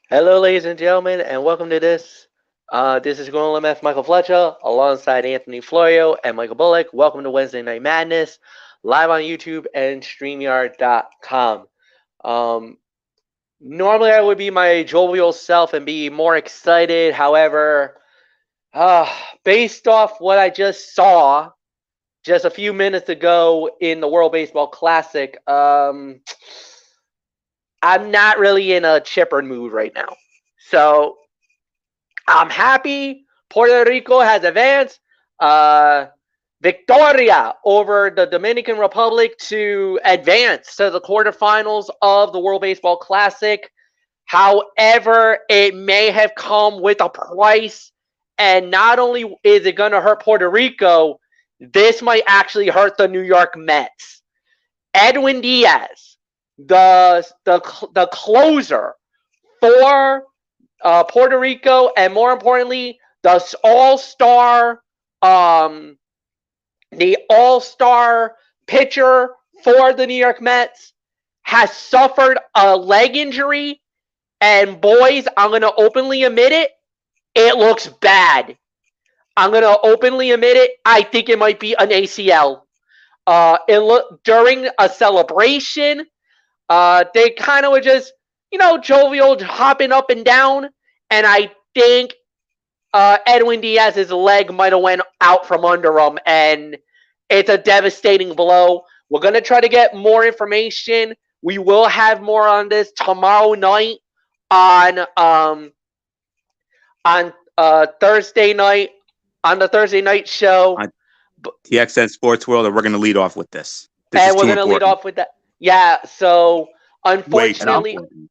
Hello, ladies and gentlemen, and welcome to this. This is Gorilla MF Michael Fletcher alongside Anthony Florio and Michael Bullock. Welcome to Wednesday Night Madness, live on YouTube and StreamYard.com. Um, Normally, I would be my jovial self and be more excited. However, based off what I just saw just a few minutes ago in the World Baseball Classic, I'm not really in a chipper mood right now. So I'm happy Puerto Rico has advanced. Uh, Victoria over the Dominican Republic to advance to the quarterfinals of the World Baseball Classic. However, it may have come with a price. And not only is it going to hurt Puerto Rico, this might actually hurt the New York Mets. Edwin Diaz, the closer for Puerto Rico, and more importantly, um, the all-star pitcher for the New York Mets, has suffered a leg injury. And boys, I'm gonna openly admit it. It looks bad. I'm gonna openly admit it. I think it might be an ACL. It looked during a celebration. They kind of were just, jovial, hopping up and down, and I think Edwin Diaz's leg might have went out from under him, and it's a devastating blow. We're gonna try to get more information. We will have more on this tomorrow night on Thursday night on the Thursday night show, On TXN Sports World, and we're going to lead off with this. This and is we're too gonna lead important. off with that. Yeah. So Way too And I'm unfortunately, important.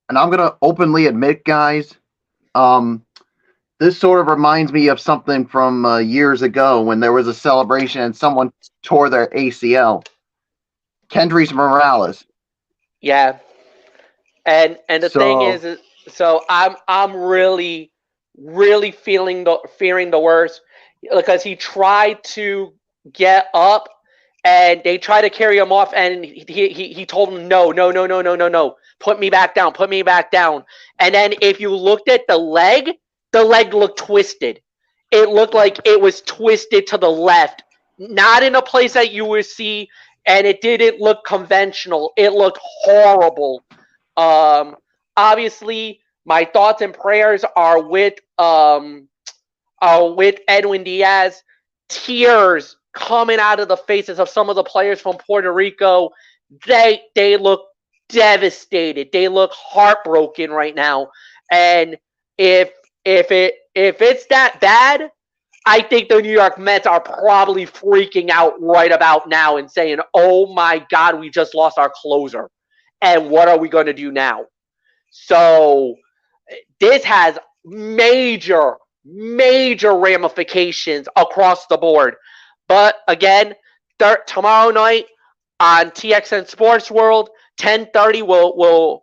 and I'm gonna openly admit, guys, um, this sort of reminds me of something from years ago when there was a celebration and someone tore their ACL. Kendrys Morales. yeah. And the thing So is, so I'm really fearing the worst because he tried to get up and they tried to carry him off and he told him no, put me back down. And then if you looked at the leg looked twisted. It looked like it was twisted to the left, not in a place that you would see, and it didn't look conventional. It looked horrible. um, Obviously, my thoughts and prayers are with Edwin Diaz. Tears coming out of the faces of some of the players from Puerto Rico. They look devastated. They look heartbroken right now. And if if it's that bad, I think the New York Mets are probably freaking out right about now and saying, "Oh my God, we just lost our closer, and what are we going to do now?" So this has major ramifications across the board. But again, tomorrow night on TXN Sports World, 10:30, we'll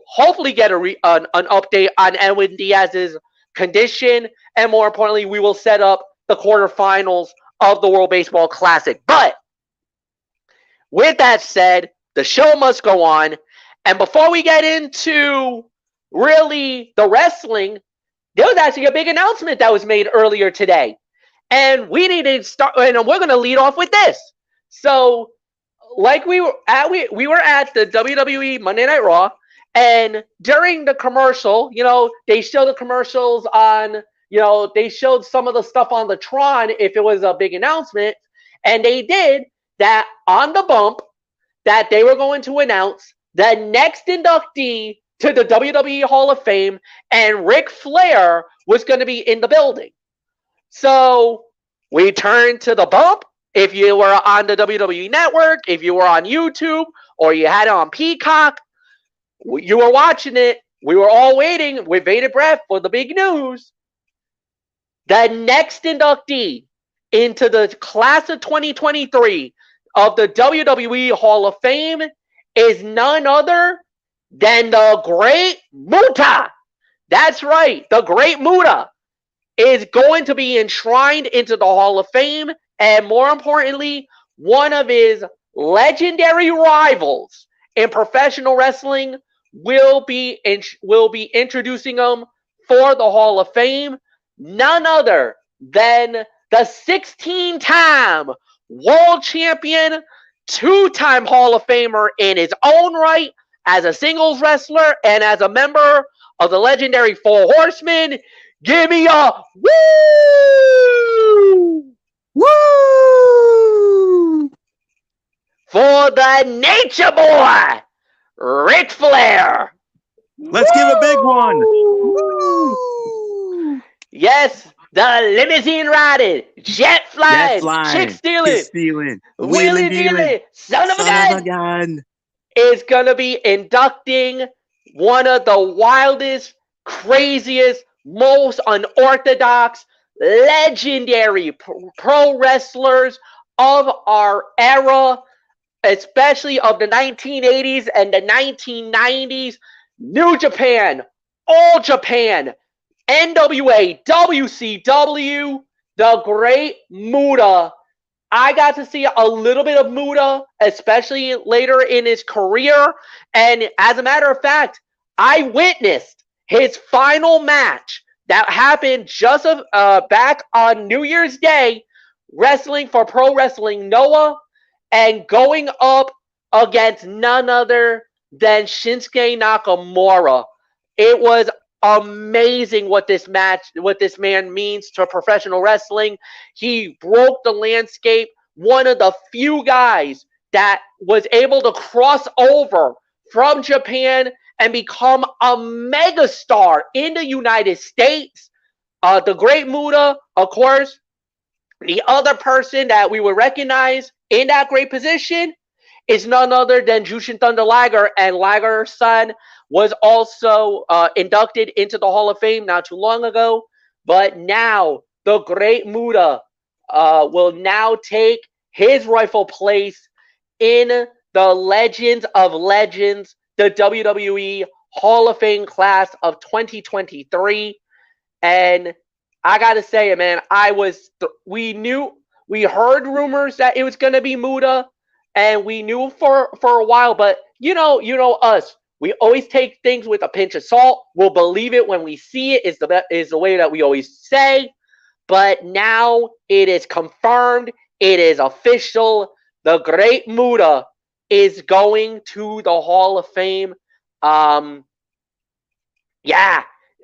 hopefully get an update on Edwin Diaz's condition, and more importantly, we will set up the quarterfinals of the World Baseball Classic. But with that said, the show must go on. And before we get into really the wrestling, there was actually a big announcement that was made earlier today. And we need to start, and we're going to lead off with this. So, like we were at the WWE Monday Night Raw, and during the commercial, they show the commercials on, they showed some of the stuff on the Tron if it was a big announcement, and they did that on the bump that they were going to announce the next inductee to the WWE Hall of Fame, and Ric Flair was going to be in the building. So we turned to the bump. If you were on the WWE Network, if you were on YouTube, or you had it on Peacock, you were watching it. We were all waiting with bated breath for the big news. The next inductee into the class of 2023 of the WWE Hall of Fame is none other than the Great Muta. That's right, the Great Muta is going to be enshrined into the Hall of Fame, and more importantly, one of his legendary rivals in professional wrestling will be introducing him for the Hall of Fame. None other than the 16-time world champion, 2-time Hall of Famer in his own right as a singles wrestler and as a member of the legendary Four Horsemen. Give me a woo! Woo! For the Nature Boy, Ric Flair. Let's give a big one. Woo! Yes, the limousine riding, jet flying, chick stealing, wheeling dealing, son of a gun is gonna be inducting one of the wildest, craziest, most unorthodox, legendary pro wrestlers of our era, especially of the 1980s and the 1990s. New Japan, All Japan, NWA, WCW, the Great Muta. I got to see a little bit of Muta, especially later in his career. And as a matter of fact, I witnessed his final match that happened just back on New Year's Day, wrestling for Pro Wrestling Noah and going up against none other than Shinsuke Nakamura. It was amazing what this man means to professional wrestling. He broke the landscape. One of the few guys that was able to cross over from Japan and become a megastar in the United States. The Great Muta, of course. The other person that we would recognize in that great position is none other than Jushin Thunder Liger, and Liger's son was also inducted into the Hall of Fame not too long ago. But now the Great Muta will now take his rightful place in the Legends of Legends, the WWE Hall of Fame class of 2023. And I gotta say it, man. We heard rumors that it was gonna be Muta, and we knew for a while. But you know us. We always take things with a pinch of salt. We'll believe it when we see it. Is the way that we always say. But now it is confirmed. It is official. The Great Muta is going to the Hall of Fame. Yeah,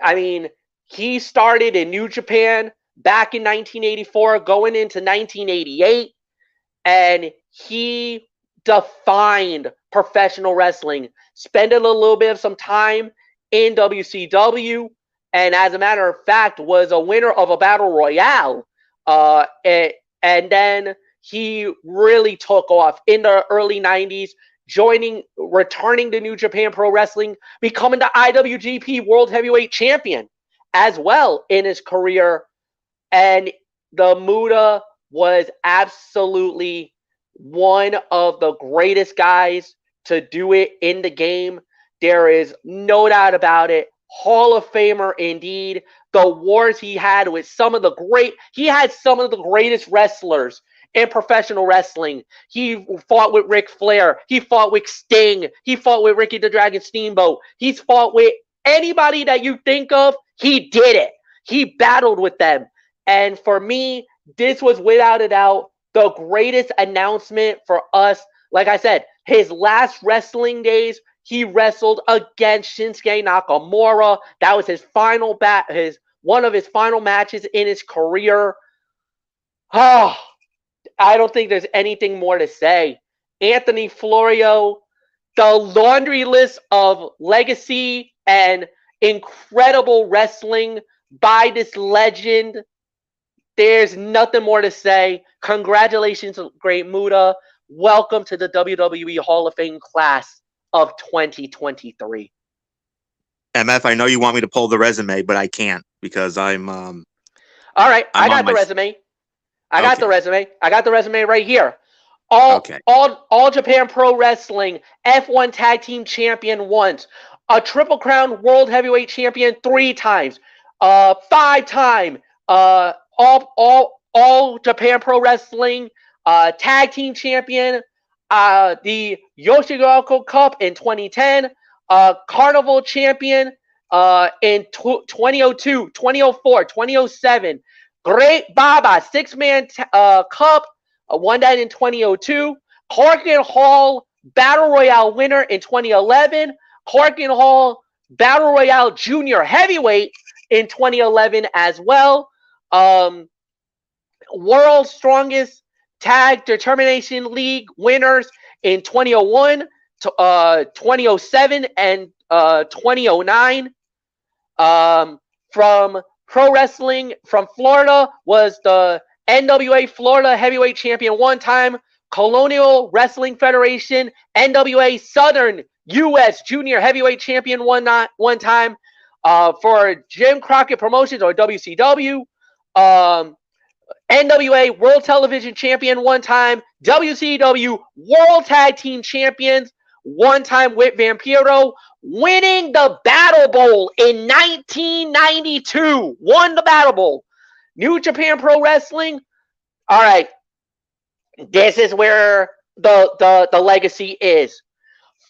I mean, he started in New Japan back in 1984, going into 1988, and he defined professional wrestling. Spending a little bit of some time in WCW, and as a matter of fact, was a winner of a battle royale. And then he really took off in the early 90s, returning to New Japan Pro Wrestling, becoming the IWGP World Heavyweight Champion as well in his career. And the Muta was absolutely one of the greatest guys to do it in the game. There is no doubt about it. Hall of Famer indeed. The wars he had with some of the greatest wrestlers in professional wrestling. He fought with Ric Flair. He fought with Sting. He fought with Ricky the Dragon Steamboat. He's fought with anybody that you think of. He did it. He battled with them. And for me, this was without a doubt the greatest announcement for us. Like I said, his last wrestling days, he wrestled against Shinsuke Nakamura. That was his final one of his final matches in his career. Oh, I don't think there's anything more to say. Anthony Florio, the laundry list of legacy and incredible wrestling by this legend. There's nothing more to say. Congratulations, Great Muta. Welcome to the WWE Hall of Fame class of 2023. MF, I know you want me to pull the resume, but I can't because I'm all right, I got the resume. I got the resume right here. All Japan Pro Wrestling F1 Tag Team Champion once, a Triple Crown World Heavyweight Champion 3 times, 5-time all Japan Pro Wrestling Tag Team Champion, the Yoshigaki Cup in 2010, Carnival champion in 2002, 2004, 2007. Great Baba, six-man cup, won that in 2002. Korakuen Hall Battle Royale winner in 2011. Korakuen Hall Battle Royale Junior Heavyweight in 2011 as well. World's Strongest Tag Determination League winners in 2001, 2007, and 2009. From Pro Wrestling from Florida was the NWA Florida Heavyweight Champion one time, Colonial Wrestling Federation NWA Southern U.S. Junior Heavyweight Champion one time, for Jim Crockett Promotions or WCW, NWA World Television Champion one time, WCW World Tag Team Champions one time with Vampiro, winning the Battle Bowl in 1992. Won the Battle Bowl. New Japan Pro Wrestling. All right. This is where the legacy is.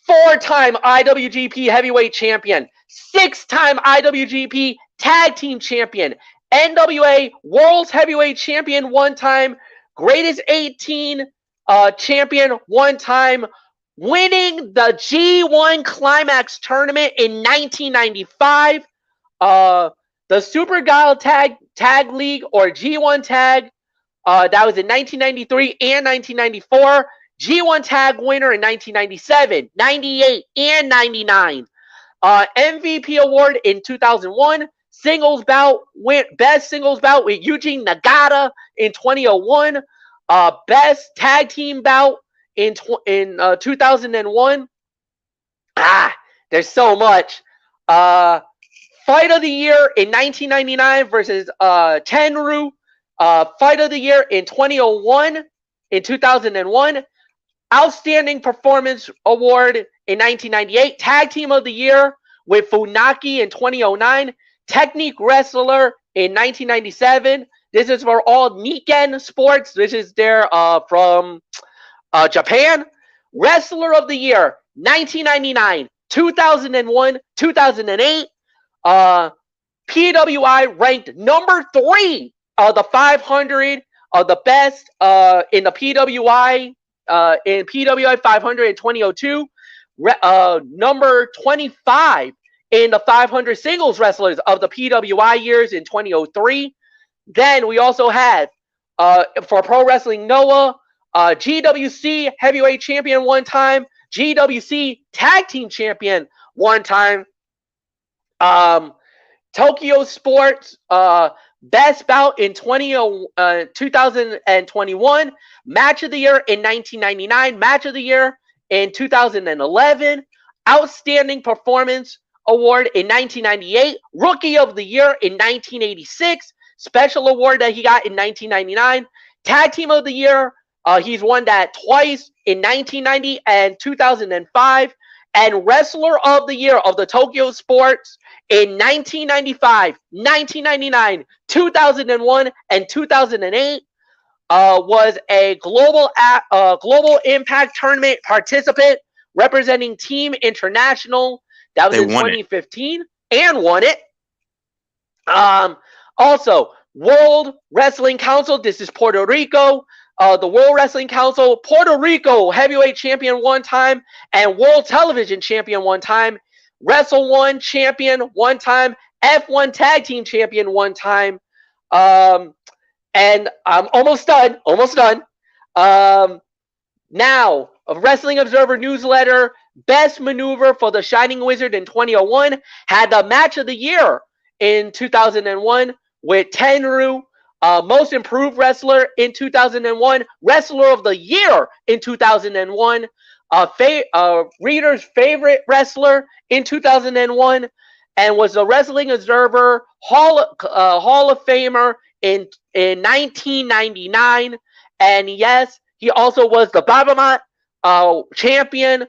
4-time IWGP Heavyweight Champion. 6-time IWGP Tag Team Champion. NWA World's Heavyweight Champion one time. Greatest 18 champion one time. Winning the G1 Climax Tournament in 1995. The Super Guile Tag League or G1 Tag. That was in 1993 and 1994. G1 Tag winner in 1997, 98, and 99. MVP award in 2001. Singles bout, best singles bout with Eugene Nagata in 2001. Best tag team bout in 2001. There's so much. Fight of the year in 1999 versus Tenryu. Fight of the year in 2001, in 2001. Outstanding Performance Award in 1998. Tag Team of the Year with Funaki in 2009. Technique Wrestler in 1997. This is for all Nikken Sports. This is their from Japan. Wrestler of the Year 1999, 2001, 2008. PWI ranked number 3 of the 500 of the best in the PWI. In PWI 500 in 2002, number 25 in the 500 singles wrestlers of the PWI years in 2003. Then we also had, for Pro Wrestling Noah, GWC Heavyweight Champion one time, GWC Tag Team Champion one time, Tokyo Sports Best Bout in 2021, Match of the Year in 1999, Match of the Year in 2011, Outstanding Performance Award in 1998, Rookie of the Year in 1986, Special Award that he got in 1999, Tag Team of the Year, he's won that twice in 1990 and 2005, and Wrestler of the Year of the Tokyo Sports in 1995, 1999, 2001, and 2008. Was a global Impact Tournament participant representing Team International. That was in 2015 and won it. Also, World Wrestling Council. This is Puerto Rico. The World Wrestling Council, Puerto Rico Heavyweight Champion one time and World Television Champion one time. Wrestle One Champion one time. F1 Tag Team Champion one time. And I'm almost done. Now, a Wrestling Observer newsletter, Best Maneuver for the Shining Wizard in 2001, had the Match of the Year in 2001 with Tenryu, Most Improved Wrestler in 2001, Wrestler of the Year in 2001, Reader's Favorite Wrestler in 2001, and was a Wrestling Observer Hall of Famer in 1999, and yes, he also was the Babamat champion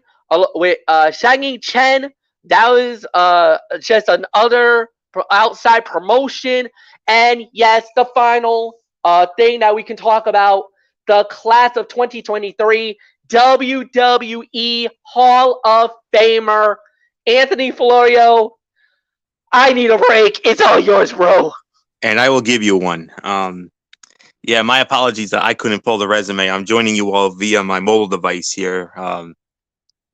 with Shang Chen. That was just another outside promotion, and yes, the final thing that we can talk about, the class of 2023 WWE Hall of Famer Anthony Florio, I need a break. It's all yours, bro. And I will give you one. Yeah, my apologies that I couldn't pull the resume. I'm joining you all via my mobile device here,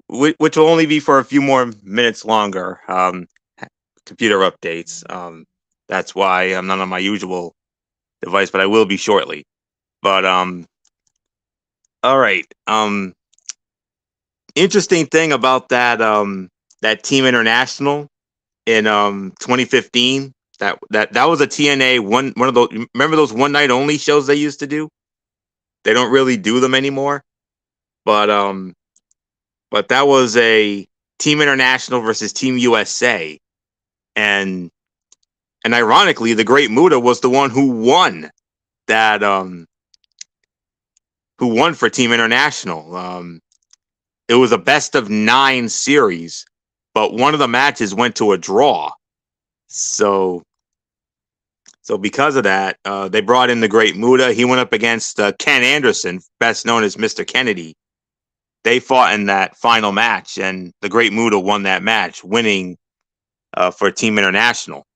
which will only be for a few more minutes longer. Computer updates. That's why I'm not on my usual device, but I will be shortly. But all right. Interesting thing about that that Team International in 2015. That was a TNA one of those. Remember those one night only shows they used to do? They don't really do them anymore. But that was a Team International versus Team USA, and ironically, the Great Muta was the one who won that who won for Team International. It was a best of 9 series, but one of the matches went to a draw. So because of that, they brought in the Great Muta. He went up against Ken Anderson, best known as Mr. Kennedy. They fought in that final match, and the Great Muta won that match, winning for Team International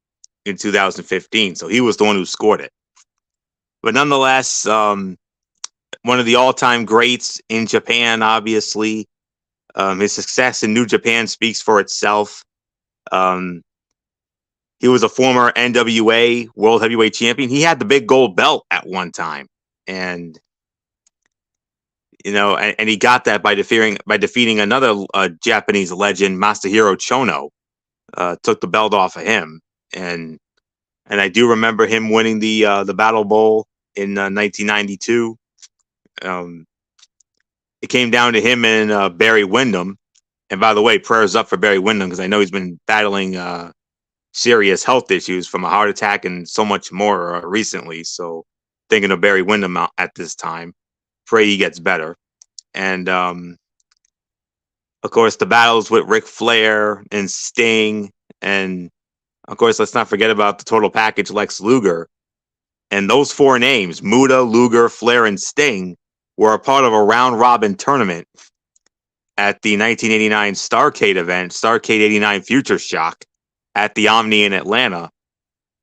in 2015. So he was the one who scored it. But nonetheless, one of the all-time greats in Japan, obviously. His success in New Japan speaks for itself. He was a former NWA World Heavyweight Champion. He had the big gold belt at one time, and he got that by defeating another Japanese legend, Masahiro Chono. Took the belt off of him, and I do remember him winning the Battle Bowl in 1992. It came down to him and Barry Windham. And by the way, prayers up for Barry Windham, because I know he's been battling serious health issues from a heart attack and so much more recently. So thinking of Barry Windham at this time. Pray he gets better. And of course, the battles with Ric Flair and Sting. And of course, let's not forget about the total package, Lex Luger. And those 4 names, Muta, Luger, Flair, and Sting, were a part of a round-robin tournament at the 1989 Starrcade event, Starrcade 89 Future Shock, at the Omni in Atlanta,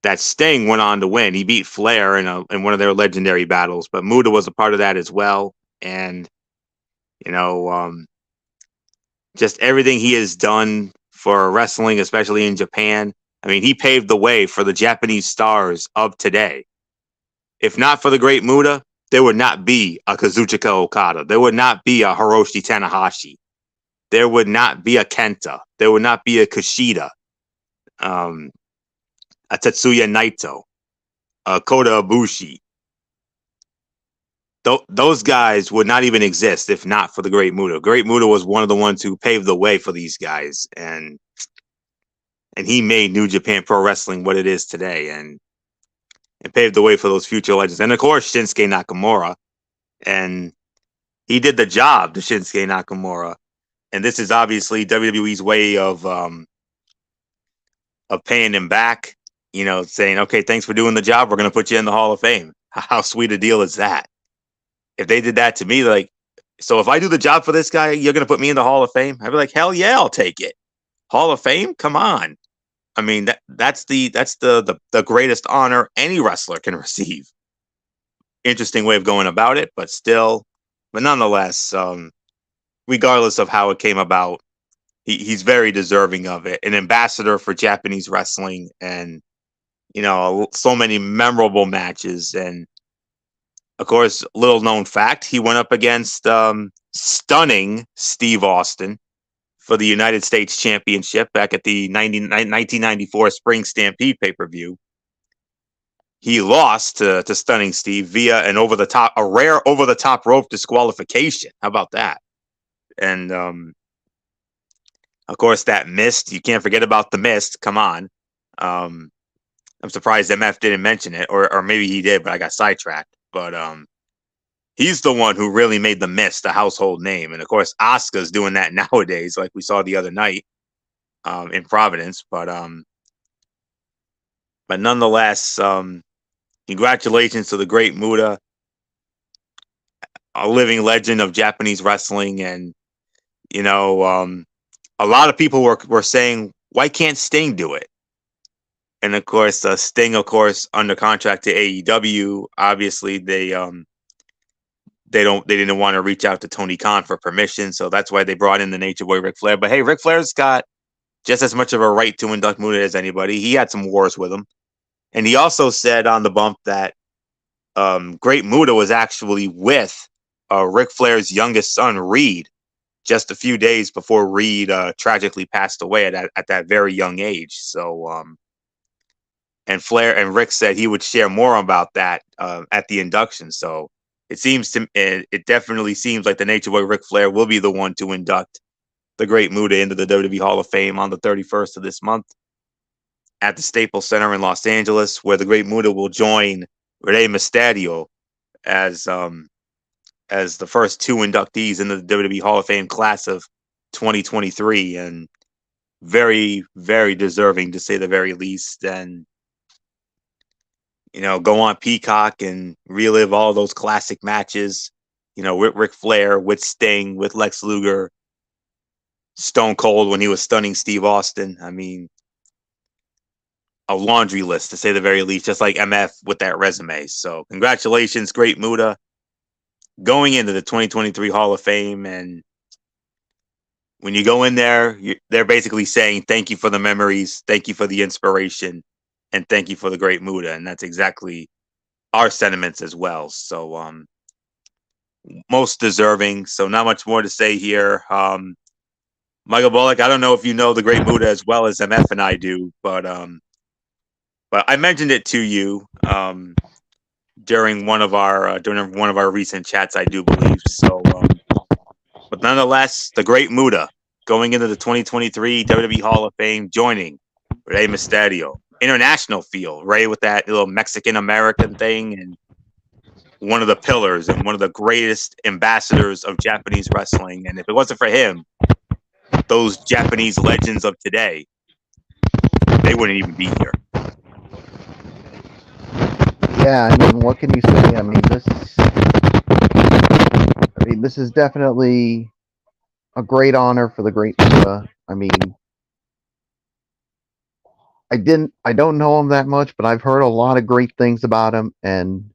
that Sting went on to win. He beat Flair in one of their legendary battles, but Muta was a part of that as well. And, just everything he has done for wrestling, especially in Japan. I mean, he paved the way for the Japanese stars of today. If not for the Great Muta, there would not be a Kazuchika Okada. There would not be a Hiroshi Tanahashi. There would not be a Kenta. There would not be a Kushida, a Tetsuya Naito, a Kota Ibushi. Those guys would not even exist if not for the Great Muta. Great Muta was one of the ones who paved the way for these guys, and he made New Japan Pro Wrestling what it is today, and paved the way for those future legends. And of course, Shinsuke Nakamura, and he did the job to Shinsuke Nakamura. And this is obviously WWE's way of paying him back, saying, okay, thanks for doing the job. We're going to put you in the Hall of Fame. How sweet a deal is that? If they did that to me, like, so if I do the job for this guy, you're going to put me in the Hall of Fame? I'd be like, hell yeah, I'll take it. Hall of Fame? Come on. I mean, that's the greatest honor any wrestler can receive. Interesting way of going about it, but nonetheless, regardless of how it came about, he's very deserving of it. An ambassador for Japanese wrestling, and so many memorable matches. And of course, little known fact, he went up against stunning Steve Austin for the United States Championship back at the 1994 Spring Stampede pay-per-view. He lost to Stunning Steve via a rare over-the-top rope disqualification. How about that? And of course, that mist. You can't forget about the mist. Come on. I'm surprised MF didn't mention it, or maybe he did, but I got sidetracked. But he's the one who really made the Mist a household name. And of course, Asuka's doing that nowadays, like we saw the other night in Providence. But nonetheless, congratulations to the Great Muta, a living legend of Japanese wrestling. And a lot of people were saying, why can't Sting do it? And of course, Sting, of course, under contract to AEW. Obviously, they didn't want to reach out to Tony Khan for permission, so that's why they brought in the Nature Boy Ric Flair. But hey, Ric Flair's got just as much of a right to induct Muta as anybody. He had some wars with him, and he also said on the bump that Great Muta was actually with Ric Flair's youngest son, Reed, just a few days before Reed tragically passed away at that very young age. So, and Flair and Rick said he would share more about that at the induction. So it definitely seems like the Nature Boy Ric Flair will be the one to induct the Great Muta into the WWE Hall of Fame on the 31st of this month at the Staples Center in Los Angeles, where the Great Muta will join Rey Mysterio as the first two inductees into the WWE Hall of Fame class of 2023, and very, very deserving, to say the very least. And go on Peacock and relive all those classic matches, with Ric Flair, with Sting, with Lex Luger, Stone Cold when he was stunning Steve Austin. I mean, a laundry list, to say the very least, just like MF with that resume. So congratulations, Great Muta, going into the 2023 Hall of Fame. And when you go in there, they're basically saying thank you for the memories, thank you for the inspiration, and thank you for the Great Muta. And that's exactly our sentiments as well. So most deserving. So not much more to say here. Michael Bullock, I don't know if you know the Great Muta as well as MF and I do, but I mentioned it to you during one of our recent chats, I do believe. So, but nonetheless, the Great Muta going into the 2023 WWE Hall of Fame, joining Rey Mysterio. International feel, Rey with that little Mexican American thing, and one of the pillars and one of the greatest ambassadors of Japanese wrestling. And if it wasn't for him, those Japanese legends of today, they wouldn't even be here. Yeah, I mean, what can you say? I mean, this is definitely a great honor for the Great Muta. I mean, I don't know him that much, but I've heard a lot of great things about him. And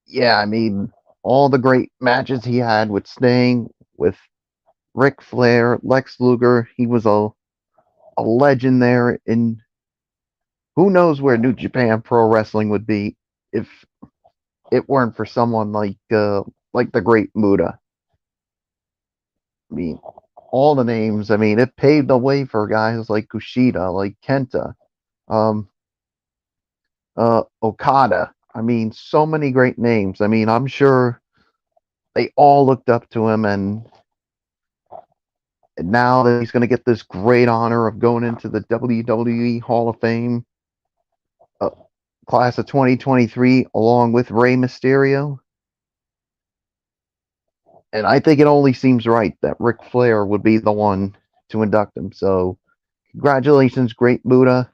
yeah, I mean, all the great matches he had with Sting, with Ric Flair, Lex Luger, he was a legend there. In who knows where New Japan Pro Wrestling would be if it weren't for someone like the Great Muta. I mean, all the names. I mean, it paved the way for guys like Kushida, like Kenta, Okada. I mean, so many great names. I mean, I'm sure they all looked up to him, and now that he's going to get this great honor of going into the WWE Hall of Fame class of 2023, along with Rey Mysterio. And I think it only seems right that Ric Flair would be the one to induct him. So, congratulations, Great Muta.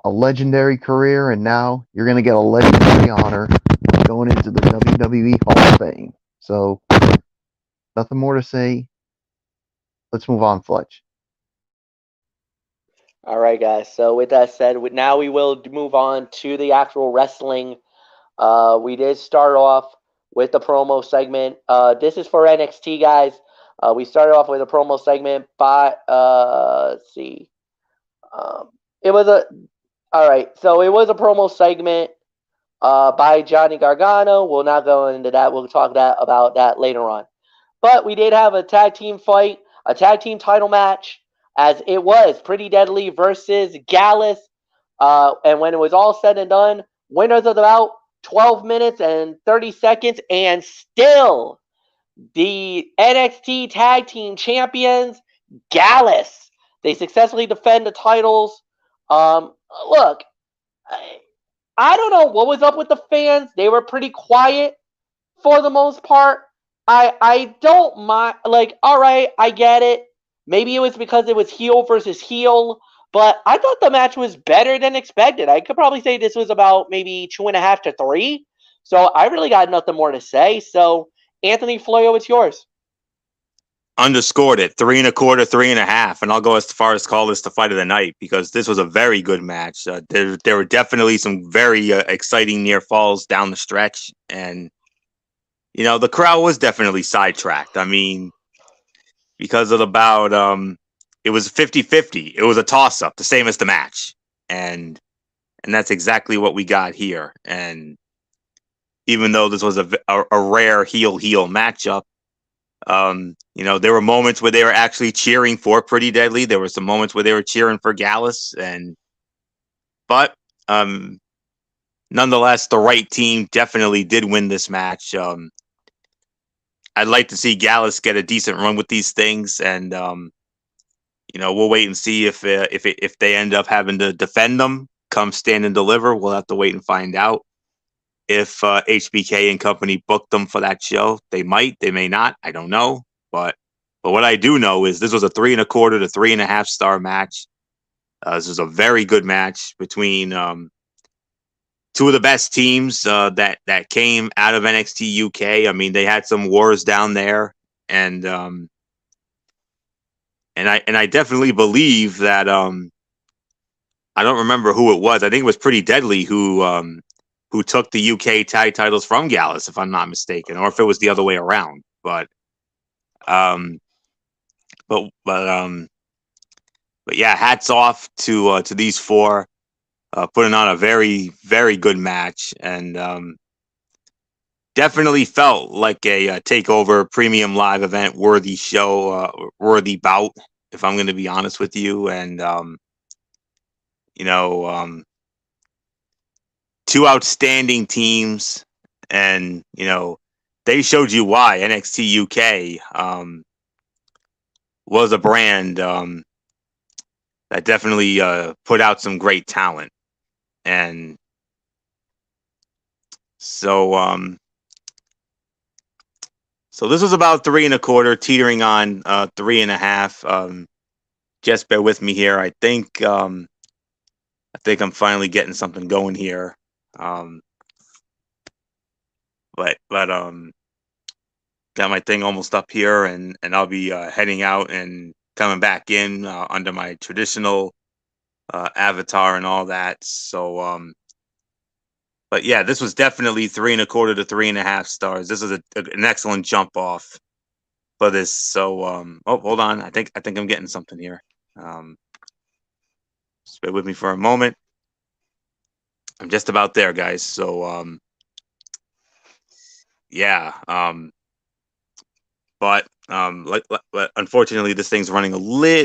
A legendary career, and now you're going to get a legendary honor going into the WWE Hall of Fame. So, nothing more to say. Let's move on, Fletch. All right, guys. So with that said, now we will move on to the actual wrestling. We did start off with the promo segment. This is for NXT, guys. We started off with a promo segment by, let's see. It was a promo segment by Johnny Gargano. We'll not go into that. We'll talk about that later on. But we did have a tag team fight, a tag team title match, as it was Pretty Deadly versus Gallus. And when it was all said and done, winners of the bout, 12 minutes and 30 seconds, and still the NXT Tag Team Champions, Gallus. They successfully defend the titles. Look, I don't know what was up with the fans. They were pretty quiet for the most part. I don't mind. Like, all right, I get it. Maybe it was because it was heel versus heel, but I thought the match was better than expected. I could probably say this was about maybe 2.5 to 3. So I really got nothing more to say. So, Anthony Floyo, it's yours. underscored it 3 1/4, 3 1/2, and I'll go as far as call this the fight of the night because this was a very good match. There were definitely some very exciting near falls down the stretch, and the crowd was definitely sidetracked. I mean, because of it was 50-50. It was a toss up, the same as the match, and that's exactly what we got here. And even though this was a rare heel matchup. There were moments where they were actually cheering for Pretty Deadly. There were some moments where they were cheering for Gallus, but nonetheless, the right team definitely did win this match. I'd like to see Gallus get a decent run with these things, and we'll wait and see if they end up having to defend them come Stand and Deliver. We'll have to wait and find out. If HBK and company booked them for that show, they might, they may not. I don't know, but what I do know is this was a 3 1/4 to 3.5 star match. This was a very good match between two of the best teams that came out of NXT UK. I mean, they had some wars down there, and I definitely believe that I don't remember who it was. I think it was Pretty Deadly who took the UK tag titles from Gallus, if I'm not mistaken, or if it was the other way around. But yeah, hats off to these four, putting on a very, very good match, and definitely felt like a takeover premium live event worthy show, worthy bout, if I'm going to be honest with you. And two outstanding teams, and they showed you why NXT UK was a brand that definitely put out some great talent. And so this was about 3 1/4, teetering on 3 1/2. Just bear with me here. I think I'm finally getting something going here. But got my thing almost up here, and I'll be heading out and coming back in under my traditional avatar and all that. So but yeah, this was definitely 3 1/4 to 3.5 stars. This is an excellent jump off for this. So oh, hold on, I think I'm getting something here. Just bear with me for a moment. I'm just about there, guys. So yeah, but unfortunately, this thing's running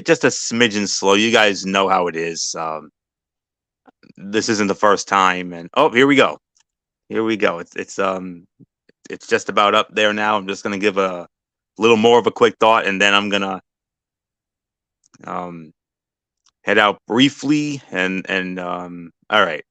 just a smidgen slow. You guys know how it is. This isn't the first time, and oh, here we go. It's just about up there now. I'm just gonna give a little more of a quick thought, and then I'm gonna head out briefly. And all right.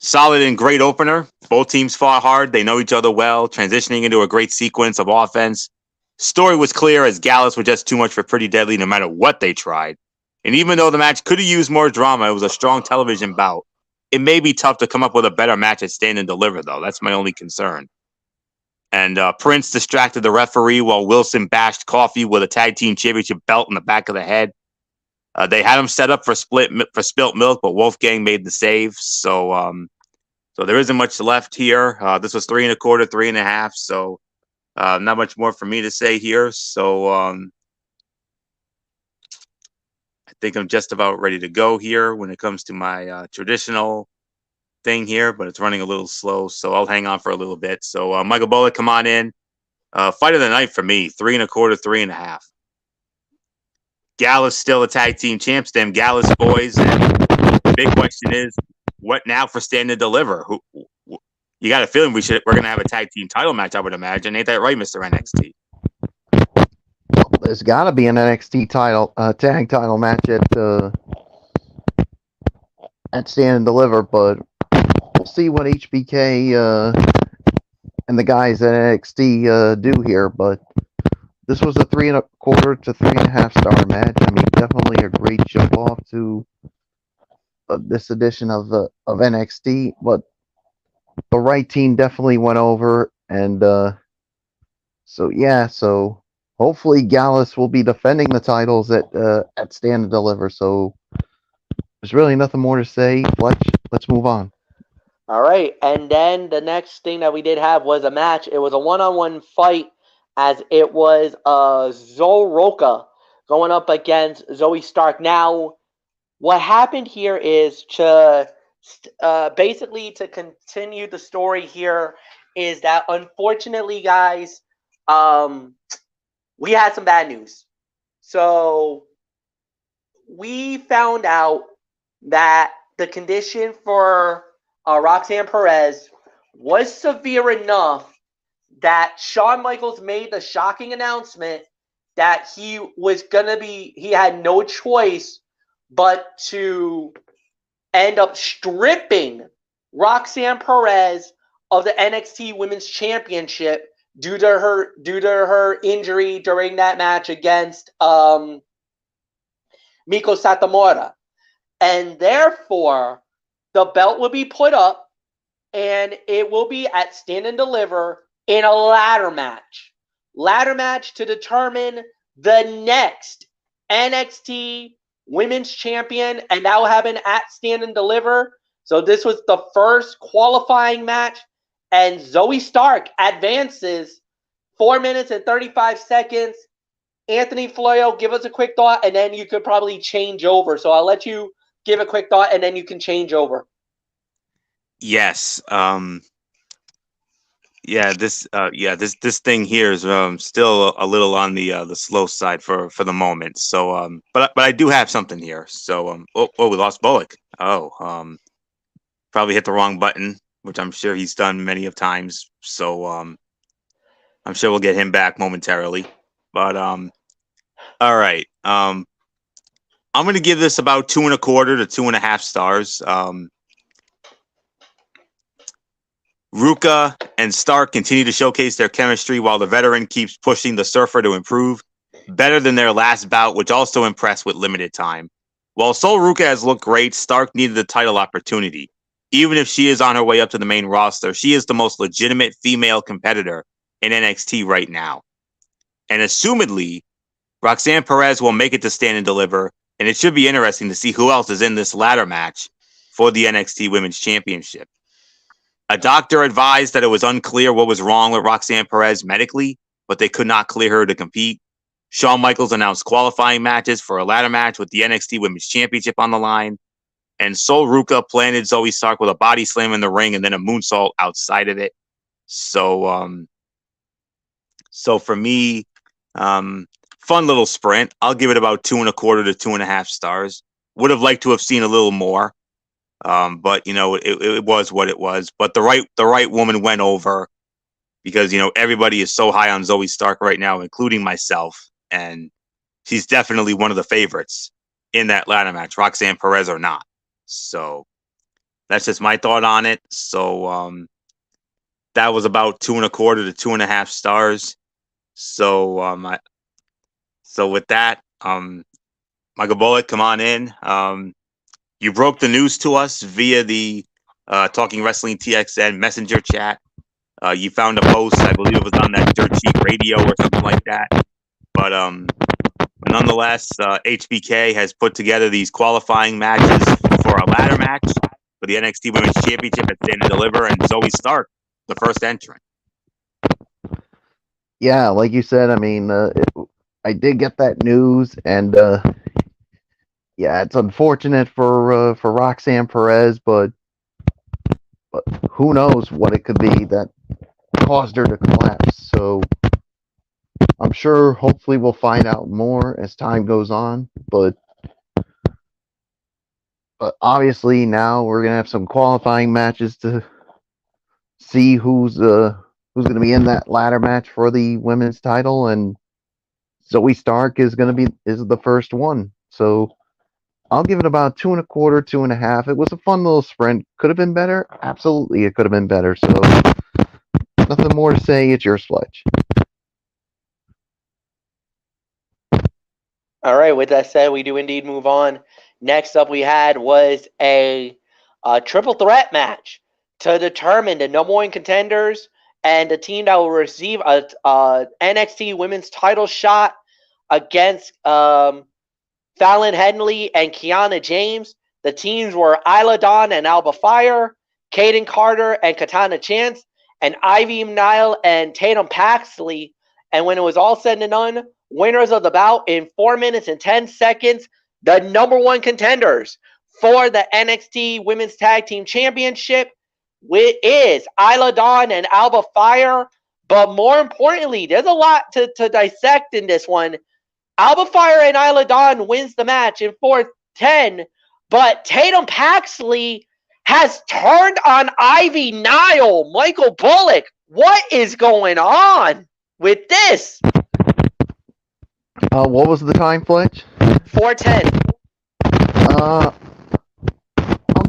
Solid and great opener. Both teams fought hard. They know each other well, transitioning into a great sequence of offense. Story was clear as Gallus were just too much for Pretty Deadly no matter what they tried. And even though the match could have used more drama, it was a strong television bout. It may be tough to come up with a better match at Stand and Deliver, though. That's my only concern. And Prince distracted the referee while Wilson bashed Coffee with a tag team championship belt in the back of the head. They had him set up for spilt milk, but Wolfgang made the save. So there isn't much left here. This was 3 1/4, 3.5. So not much more for me to say here. So I think I'm just about ready to go here when it comes to my traditional thing here, but it's running a little slow. So I'll hang on for a little bit. So Michael Bullock, come on in. Fight of the night for me, 3 1/4, 3.5. Gallus still a tag team champs, them Gallus boys. And the big question is, what now for Stand and Deliver? You got a feeling we're gonna have a tag team title match, I would imagine. Ain't that right, Mr. NXT? Well, there's got to be an NXT title tag title match at Stand and Deliver, but we'll see what HBK and the guys at NXT do here. But this was a 3 1/4 to 3.5 star match. I mean, definitely a great jump off to this edition of NXT. But the right team definitely went over, and so yeah. So hopefully Gallus will be defending the titles at Stand and Deliver. So there's really nothing more to say. Let's move on. All right, and then the next thing that we did have was a match. It was a one-on-one fight, as it was Zoroka going up against Zoe Stark. Now, what happened here is basically to continue the story here is that unfortunately, guys, we had some bad news. So we found out that the condition for Roxanne Perez was severe enough that Shawn Michaels made the shocking announcement that he had no choice but to end up stripping Roxanne Perez of the NXT Women's Championship due to her injury during that match against Miko Satomura. And therefore, the belt will be put up and it will be at Stand and Deliver in a ladder match. Ladder match to determine the next NXT Women's Champion, and that will happen at Stand and Deliver. So this was the first qualifying match, and Zoe Stark advances 4 minutes and 35 seconds. Anthony Florio, give us a quick thought, and then you could probably change over. So I'll let you give a quick thought, and then you can change over. Yes. This thing here is still a little on the slow side for the moment. So but I do have something here. So we lost Bullock. Probably hit the wrong button, which I'm sure he's done many of times. So I'm sure we'll get him back momentarily. But all right. I'm gonna give this about 2.25 to 2.5 stars. Ruka and Stark continue to showcase their chemistry while the veteran keeps pushing the Surfer to improve. Better than their last bout, which also impressed with limited time. While Sol Ruka has looked great, Stark needed the title opportunity. Even if she is on her way up to the main roster, she is the most legitimate female competitor in NXT right now. And assumedly, Roxanne Perez will make it to Stand and Deliver, and it should be interesting to see who else is in this ladder match for the NXT Women's Championship. A doctor advised that it was unclear what was wrong with Roxanne Perez medically, but they could not clear her to compete. Shawn Michaels announced qualifying matches for a ladder match with the NXT Women's Championship on the line. And Sol Ruka planted Zoe Stark with a body slam in the ring and then a moonsault outside of it. So for me, fun little sprint. I'll give it about 2.25 to 2.5 stars. Would have liked to have seen a little more. But it was what it was. But the right woman went over because everybody is so high on Zoe Stark right now, including myself, and she's definitely one of the favorites in that ladder match, Roxanne Perez or not. So that's just my thought on it. So that was about 2.25 to 2.5 stars. So with that, Michael Bullock, come on in. You broke the news to us via the Talking Wrestling TXN messenger chat. You found a post, I believe it was on that Dirt Sheet Radio or something like that. But nonetheless, HBK has put together these qualifying matches for a ladder match for the NXT Women's Championship at Stand and Deliver, and Zoe Stark, the first entrant. Yeah, like you said, I mean, I did get that news, and yeah, it's unfortunate for Roxanne Perez, but who knows what it could be that caused her to collapse. So I'm sure, hopefully, we'll find out more as time goes on. But obviously, now we're gonna have some qualifying matches to see who's gonna be in that ladder match for the women's title, and Zoe Stark is the first one. So I'll give it about 2.25, 2.5. It was a fun little sprint. Could have been better. Absolutely, it could have been better. So nothing more to say. It's your Sledge. All right. With that said, we do indeed move on. Next up, we had was a triple threat match to determine the number one contenders and the team that will receive a NXT Women's Title shot against Fallon Henley and Kiana James. The teams were Isla Dawn and Alba Fire, Kaden Carter and Katana Chance, and Ivy Nile and Tatum Paxley. And when it was all said and done, winners of the bout in 4 minutes and 10 seconds, the number one contenders for the NXT Women's Tag Team Championship is Isla Dawn and Alba Fire. But more importantly, there's a lot to dissect in this one. Alba Fire and Isla Dawn wins the match in 4-10, but Tatum Paxley has turned on Ivy Nile. Michael Bullock, what is going on with this? What was the time, Fletch? 4-10. I'll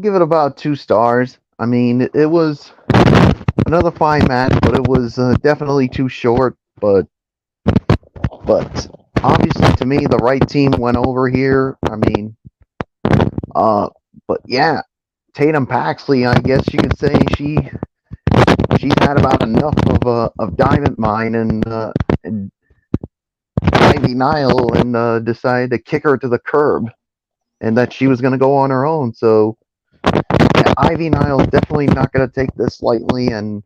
give it about 2 stars. I mean, it was another fine match, but it was definitely too short. But obviously, to me, the right team went over here. I mean, but yeah, Tatum Paxley, I guess you could say she's had about enough of Diamond Mine and Ivy Nile and decided to kick her to the curb, and that she was going to go on her own. So yeah, Ivy Nile's definitely not going to take this lightly. And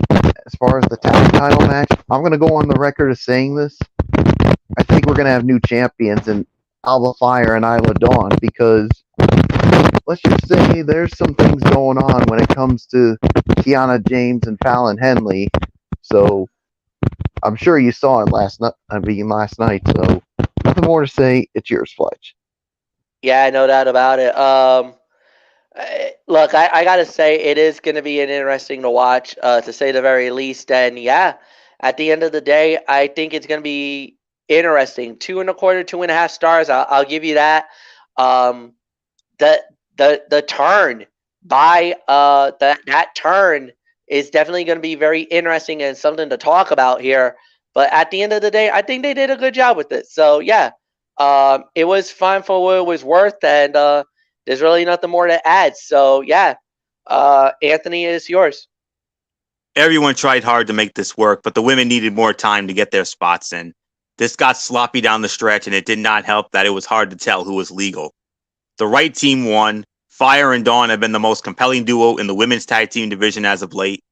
as far as the tag title match, I'm going to go on the record as saying this. I think we're going to have new champions in Alba Fire and Isla Dawn, because let's just say there's some things going on when it comes to Kiana James and Fallon Henley. So I'm sure you saw it last night. So nothing more to say. It's yours, Fletch. Yeah, no doubt about it. Look, I got to say, it is going to be an interesting to watch, to say the very least. And yeah, at the end of the day, I think it's going to be interesting. 2.25, 2.5 stars. I'll give you that. The turn by that turn is definitely going to be very interesting and something to talk about here. But at the end of the day, I think they did a good job with it. So yeah, it was fun for what it was worth, and there's really nothing more to add. So yeah, Anthony, is yours. Everyone tried hard to make this work, but the women needed more time to get their spots in. This got sloppy down the stretch, and it did not help that it was hard to tell who was legal. The right team won. Fire and Dawn have been the most compelling duo in the women's tag team division as of late.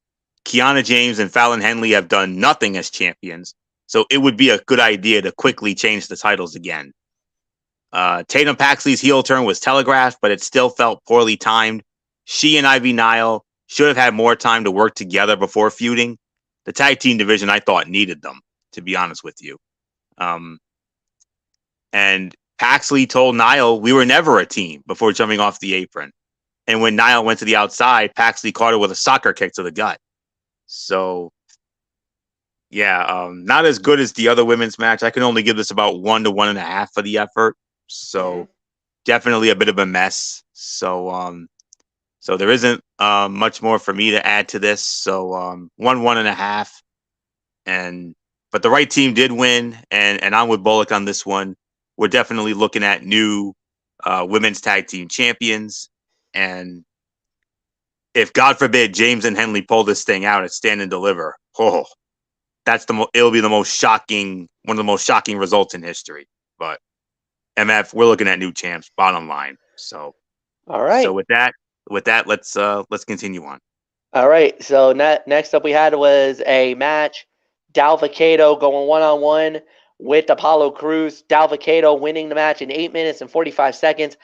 Kiana James and Fallon Henley have done nothing as champions, so it would be a good idea to quickly change the titles again. Tatum Paxley's heel turn was telegraphed, but it still felt poorly timed. She and Ivy Nile should have had more time to work together before feuding. The tag team division, I thought, needed them, to be honest with you. And Paxley told Nile, "We were never a team," before jumping off the apron. And when Nile went to the outside, Paxley caught her with a soccer kick to the gut. So, yeah, not as good as the other women's match. I can only give this about 1 to 1.5 for the effort. So, definitely a bit of a mess. So, so there isn't much more for me to add to this. So, 1.5. But the right team did win, and I'm with Bullock on this one. We're definitely looking at new women's tag team champions. And if, God forbid, James and Henley pull this thing out at Stand and Deliver, it'll be the most shocking, one of the most shocking results in history. But MF, we're looking at new champs, bottom line. So, all right. So with that, let's continue on. All right. So next up, we had was a match. Dalvacado going 1-on-1 with Apollo Crews. Dalvacado winning the match in 8 minutes and 45 seconds.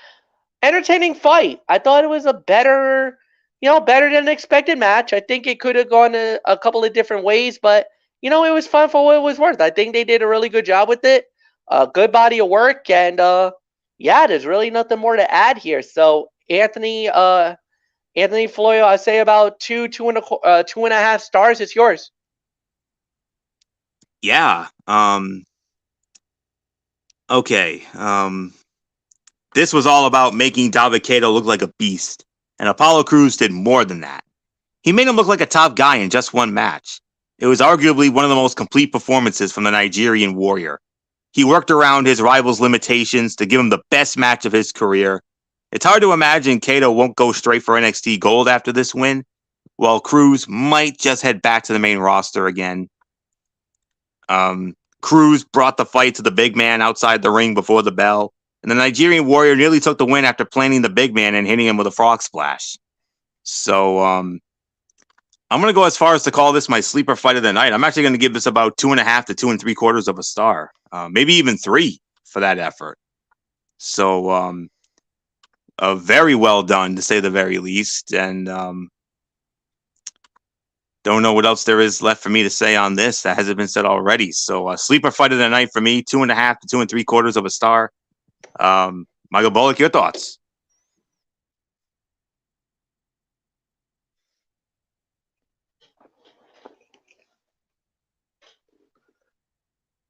Entertaining fight. I thought it was a better than expected match. I think it could have gone a couple of different ways, but it was fun for what it was worth. I think they did a really good job with it. Good body of work, and there's really nothing more to add here. So Anthony Floyo, I say about 2.5 stars. It's yours. Yeah. Okay. This was all about making Dalvacado look like a beast, and Apollo Crews did more than that. He made him look like a top guy in just one match. It was arguably one of the most complete performances from the Nigerian Warrior. He worked around his rival's limitations to give him the best match of his career. It's hard to imagine Kato won't go straight for NXT Gold after this win, Well, Cruz might just head back to the main roster again. Cruz brought the fight to the big man outside the ring before the bell, and the Nigerian Warrior nearly took the win after planting the big man and hitting him with a frog splash. So I'm going to go as far as to call this my sleeper fight of the night. I'm actually going to give this about 2.5 to 2 3/4 of a star, maybe even 3 for that effort. So very well done, to say the very least, and don't know what else there is left for me to say on this that hasn't been said already. So sleeper fight of the night for me, 2.5 to 2 3/4 of a star. Michael Bullock, your thoughts?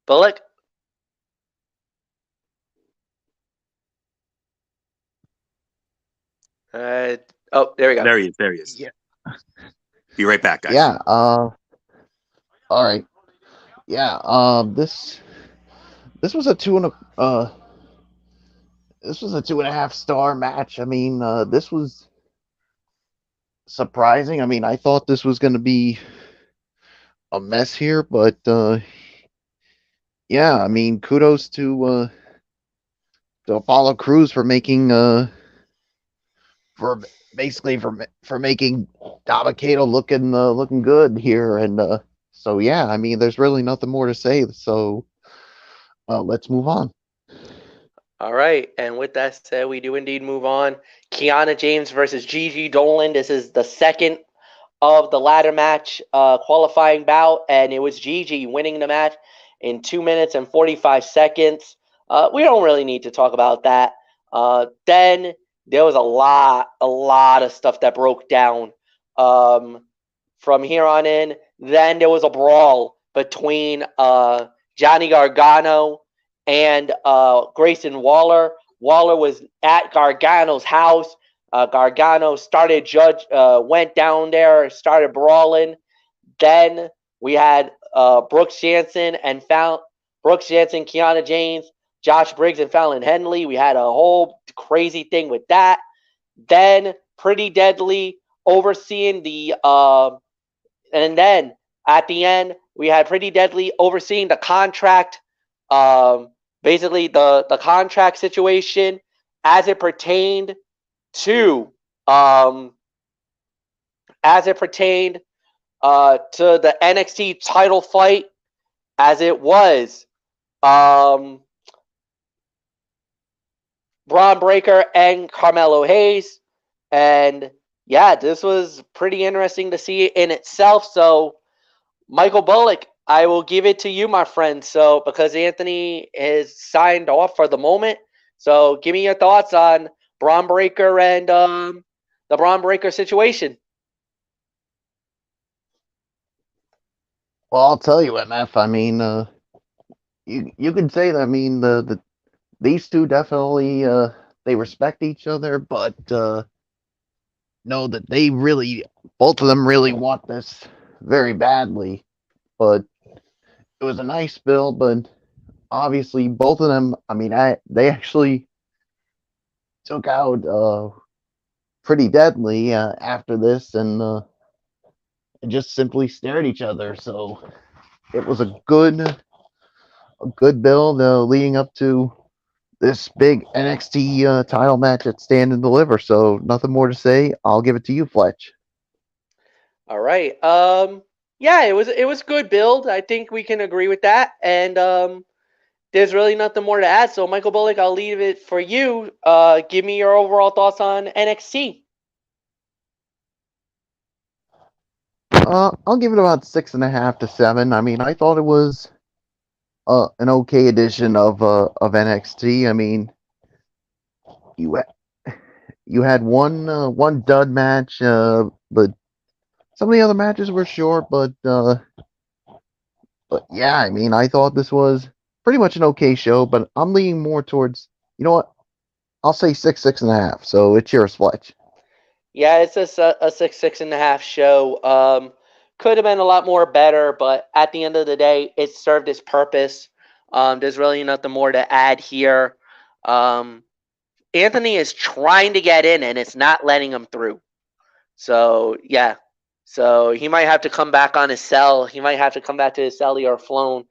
Bullock? Oh, there we go. There he is. Yeah. Be right back, guys. Yeah. All right. Yeah. This was a 2.5 star match. I mean, this was surprising. I mean, I thought this was going to be a mess here, but yeah. I mean, kudos to Apollo Cruz for making for making Dabba-Kato looking good here, and so yeah. I mean, there's really nothing more to say. So let's move on. All right, and with that said, we do indeed move on. Kiana James versus Gigi Dolan. This is the second of the ladder match qualifying bout, and it was Gigi winning the match in 2 minutes and 45 seconds. We don't really need to talk about that. Then there was a lot of stuff that broke down from here on in. Then there was a brawl between Johnny Gargano and Grayson Waller. Waller was at Gargano's house. Gargano went down there, started brawling. Then we had Brooks Jensen, Kiana James, Josh Briggs, and Fallon Henley. We had a whole crazy thing with that. Then Pretty Deadly overseeing and then at the end we had Pretty Deadly overseeing the contract. Basically the contract situation as it pertained to the NXT title fight, as it was Braun Breaker and Carmelo Hayes. And yeah, this was pretty interesting to see in itself. So Michael Bullock, I will give it to you, my friend. So because Anthony is signed off for the moment, so give me your thoughts on Braun Breaker and the Braun Breaker situation. Well, I'll tell you, MF. I mean, you could say that. I mean, these two definitely they respect each other, but know that both of them really want this very badly. But it was a nice build, but obviously both of them. I mean, they actually took out Pretty Deadly after this, and just simply stared at each other. So it was a good build leading up to this big NXT title match at Stand and Deliver. So nothing more to say. I'll give it to you, Fletch. All right. Yeah, it was good build. I think we can agree with that. And there's really nothing more to add. So Michael Bullock, I'll leave it for you. Give me your overall thoughts on NXT. I'll give it about 6.5 to 7. I mean, I thought it was an okay edition of NXT. I mean, you had one dud match, but some of the other matches were short. But yeah, I mean, I thought this was pretty much an okay show. But I'm leaning more towards, you know what? I'll say 6.5. So it's yours, Fletch. Yeah, it's a 6.5 show. Could have been a lot more better, but at the end of the day, it served its purpose. There's really nothing more to add here. Anthony is trying to get in, and it's not letting him through. So, yeah, So he might have to come back on his cell. He might have to come back to his cellular phone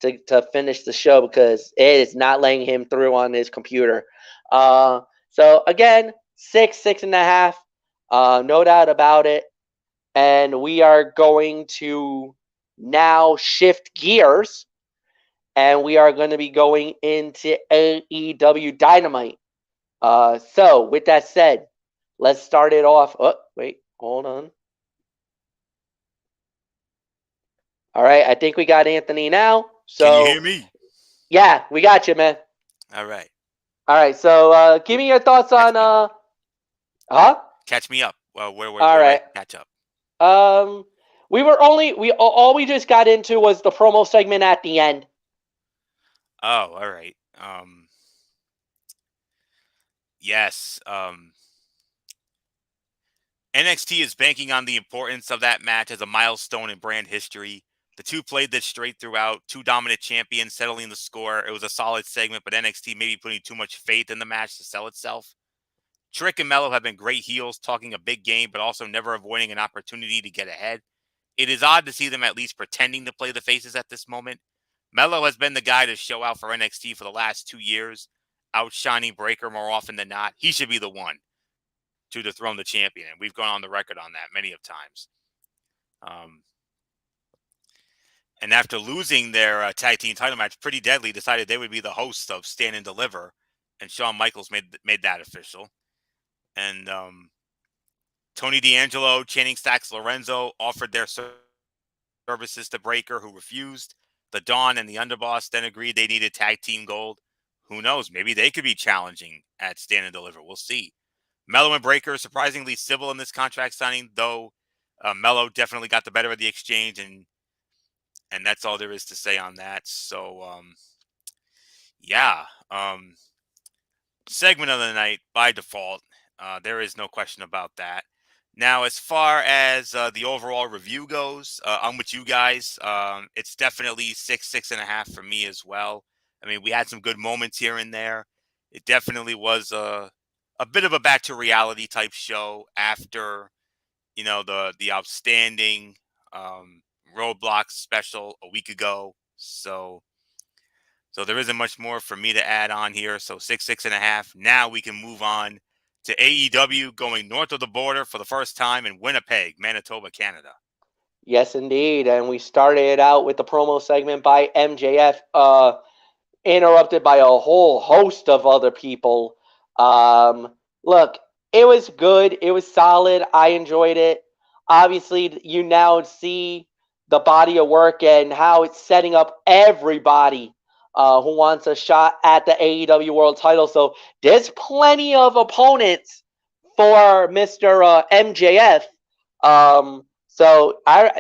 to finish the show because it is not letting him through on his computer. So again, 6.5, no doubt about it. And we are going to now shift gears, and we are going to be going into AEW Dynamite. So with that said, let's start it off. Oh, wait, hold on. All right, I think we got Anthony now. So Can you hear me? Yeah, we got you, man. All right. All right, so give me your thoughts on Catch me up. Well, where All right. I catch up? All we just got into was the promo segment at the end. Oh, all right. Yes. NXT is banking on the importance of that match as a milestone in brand history. The two played this straight throughout. Two dominant champions settling the score. It was a solid segment, but NXT maybe putting too much faith in the match to sell itself. Trick and Mello have been great heels, talking a big game, but also never avoiding an opportunity to get ahead. It is odd to see them at least pretending to play the faces at this moment. Mello has been the guy to show out for NXT for the last 2 years, outshining Breaker more often than not. He should be the one to dethrone the champion, and we've gone on the record on that many of times. And after losing their tag team title match, Pretty Deadly decided they would be the hosts of Stand and Deliver, and Shawn Michaels made that official. And Tony D'Angelo, Channing Stacks Lorenzo offered their services to Breaker, who refused. The Dawn and the Underboss then agreed they needed tag team gold. Who knows? Maybe they could be challenging at Stand and Deliver. We'll see. Mello and Breaker surprisingly civil in this contract signing, though Mello definitely got the better of the exchange, and that's all there is to say on that. So, segment of the night by default. There is no question about that. Now, as far as the overall review goes, I'm with you guys. It's definitely 6.5 for me as well. I mean, we had some good moments here and there. It definitely was a bit of a back to reality type show after, the outstanding Roadblocks special a week ago. So there isn't much more for me to add on here. So 6.5. Now we can move on to AEW going north of the border for the first time in Winnipeg, Manitoba, Canada. Yes, indeed. And we started it out with the promo segment by MJF, interrupted by a whole host of other people. Look, it was good. It was solid. I enjoyed it. Obviously, you now see the body of work and how it's setting up everybody who wants a shot at the AEW World title. So there's plenty of opponents for Mr. MJF.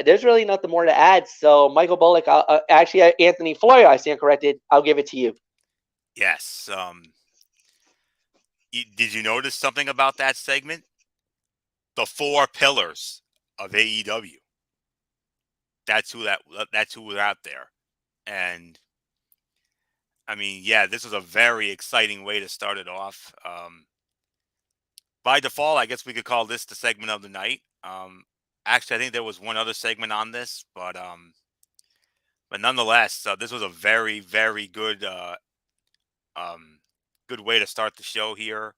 There's really nothing more to add. So Michael Bullock, actually Anthony Floyer, I stand corrected. I'll give it to you. Yes. Did you notice something about that segment? The 4 pillars of AEW. That's who was out there. And I mean, yeah, this was a very exciting way to start it off. By default, I guess we could call this the segment of the night. Actually, I think there was one other segment on this, but nonetheless, this was a very, very good, good way to start the show here.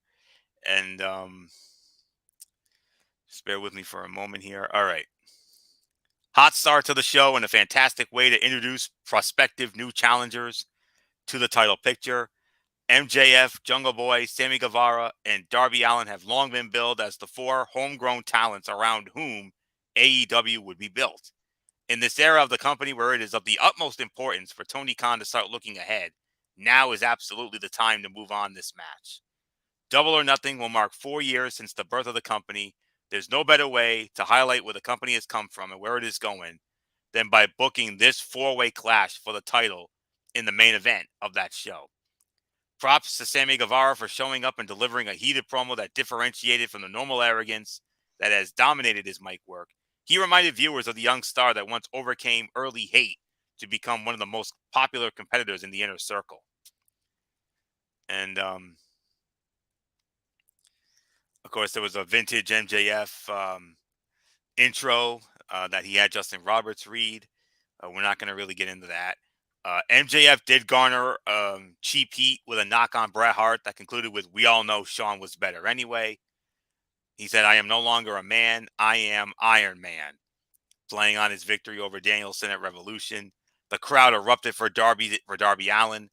And just bear with me for a moment here. All right. Hot start to the show and a fantastic way to introduce prospective new challengers to the title picture. MJF, Jungle Boy, Sammy Guevara, and Darby Allin have long been billed as the 4 homegrown talents around whom AEW would be built. In this era of the company where it is of the utmost importance for Tony Khan to start looking ahead, now is absolutely the time to move on this match. Double or Nothing will mark 4 years since the birth of the company. There's no better way to highlight where the company has come from and where it is going than by booking this 4-way clash for the title in the main event of that show. Props to Sammy Guevara for showing up and delivering a heated promo that differentiated from the normal arrogance that has dominated his mic work. He reminded viewers of the young star that once overcame early hate to become one of the most popular competitors in the inner circle. And, of course, there was a vintage MJF intro that he had Justin Roberts read. We're not going to really get into that. MJF did garner cheap heat with a knock on Bret Hart that concluded with, "We all know Shawn was better anyway." He said, "I am no longer a man. I am Iron Man," playing on his victory over Danielson at Revolution. The crowd erupted for Darby Allin.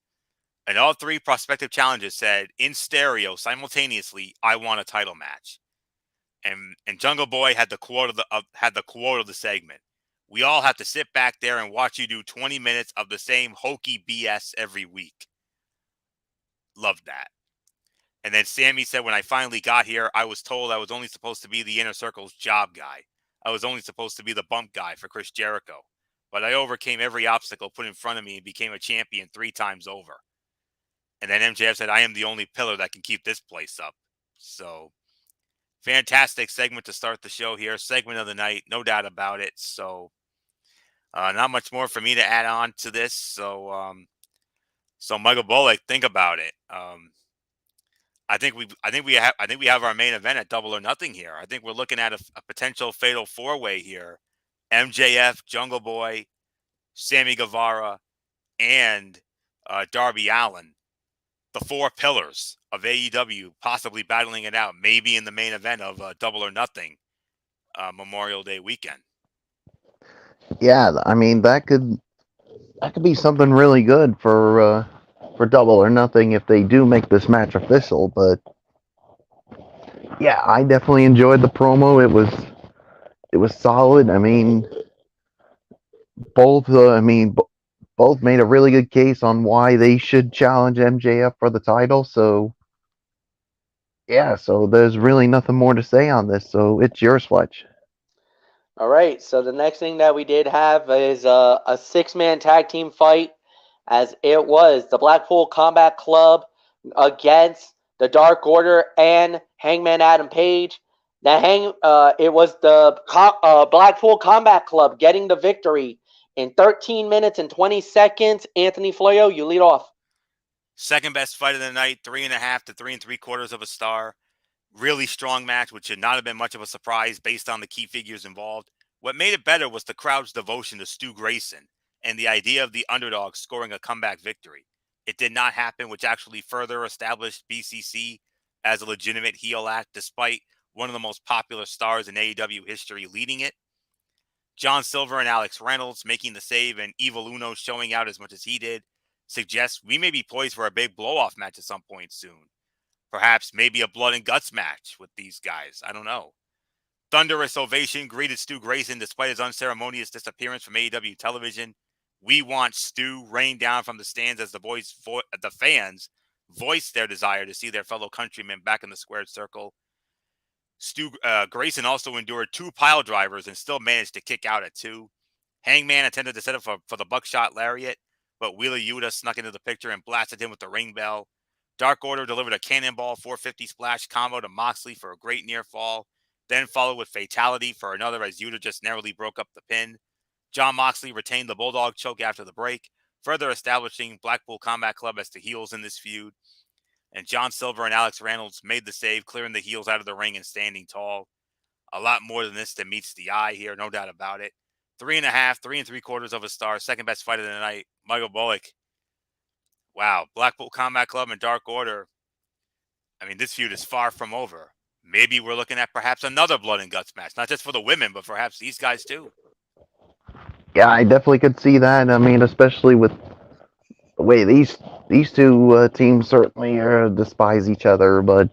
And all three prospective challengers said in stereo simultaneously, "I want a title match." And Jungle Boy had the quote of the segment. "We all have to sit back there and watch you do 20 minutes of the same hokey BS every week." Loved that. And then Sammy said, "When I finally got here, I was told I was only supposed to be the Inner Circle's job guy. I was only supposed to be the bump guy for Chris Jericho. But I overcame every obstacle put in front of me and became a champion 3 times over." And then MJF said, "I am the only pillar that can keep this place up." So, fantastic segment to start the show here. Segment of the night, no doubt about it. So, not much more for me to add on to this. So Michael Bullock, think about it. I think we have our main event at Double or Nothing here. I think we're looking at a potential fatal 4-way here: MJF, Jungle Boy, Sammy Guevara, and Darby Allin. The 4 pillars of AEW possibly battling it out, maybe in the main event of Double or Nothing Memorial Day weekend. Yeah, I mean that could be something really good for Double or Nothing if they do make this match official. But yeah, I definitely enjoyed the promo. It was solid. I mean, both both made a really good case on why they should challenge MJF for the title. So yeah, so there's really nothing more to say on this. So it's yours, Fletch. All right, so the next thing that we did have is a 6-man tag team fight, as it was the Blackpool Combat Club against the Dark Order and Hangman Adam Page. It was the Blackpool Combat Club getting the victory in 13 minutes and 20 seconds. Anthony Floyo, you lead off. Second best fight of the night, 3.5 to 3 3/4 of a star. Really strong match, which should not have been much of a surprise based on the key figures involved. What made it better was the crowd's devotion to Stu Grayson and the idea of the underdog scoring a comeback victory. It did not happen, which actually further established BCC as a legitimate heel act, despite one of the most popular stars in AEW history leading it. John Silver and Alex Reynolds making the save and Evil Uno showing out as much as he did suggests we may be poised for a big blow-off match at some point soon. Perhaps maybe a blood and guts match with these guys. I don't know. Thunderous ovation greeted Stu Grayson despite his unceremonious disappearance from AEW television. "We want Stu" rained down from the stands as the fans voiced their desire to see their fellow countrymen back in the squared circle. Stu Grayson also endured 2 pile drivers and still managed to kick out at 2. Hangman attempted to set up for the buckshot lariat, but Wheeler Yuta snuck into the picture and blasted him with the ring bell. Dark Order delivered a cannonball 450 splash combo to Moxley for a great near fall, then followed with fatality for another as Yuta just narrowly broke up the pin. John Moxley retained the Bulldog choke after the break, further establishing Blackpool Combat Club as the heels in this feud. And John Silver and Alex Reynolds made the save, clearing the heels out of the ring and standing tall. A lot more than this that meets the eye here, no doubt about it. 3.5, 3 3/4 of a star, second best fight of the night. Michael Bullock. Wow, Blackpool Combat Club and Dark Order. I mean, this feud is far from over. Maybe we're looking at perhaps another blood and guts match, not just for the women, but perhaps these guys too. Yeah, I definitely could see that. I mean, especially with the way these 2 teams certainly despise each other. But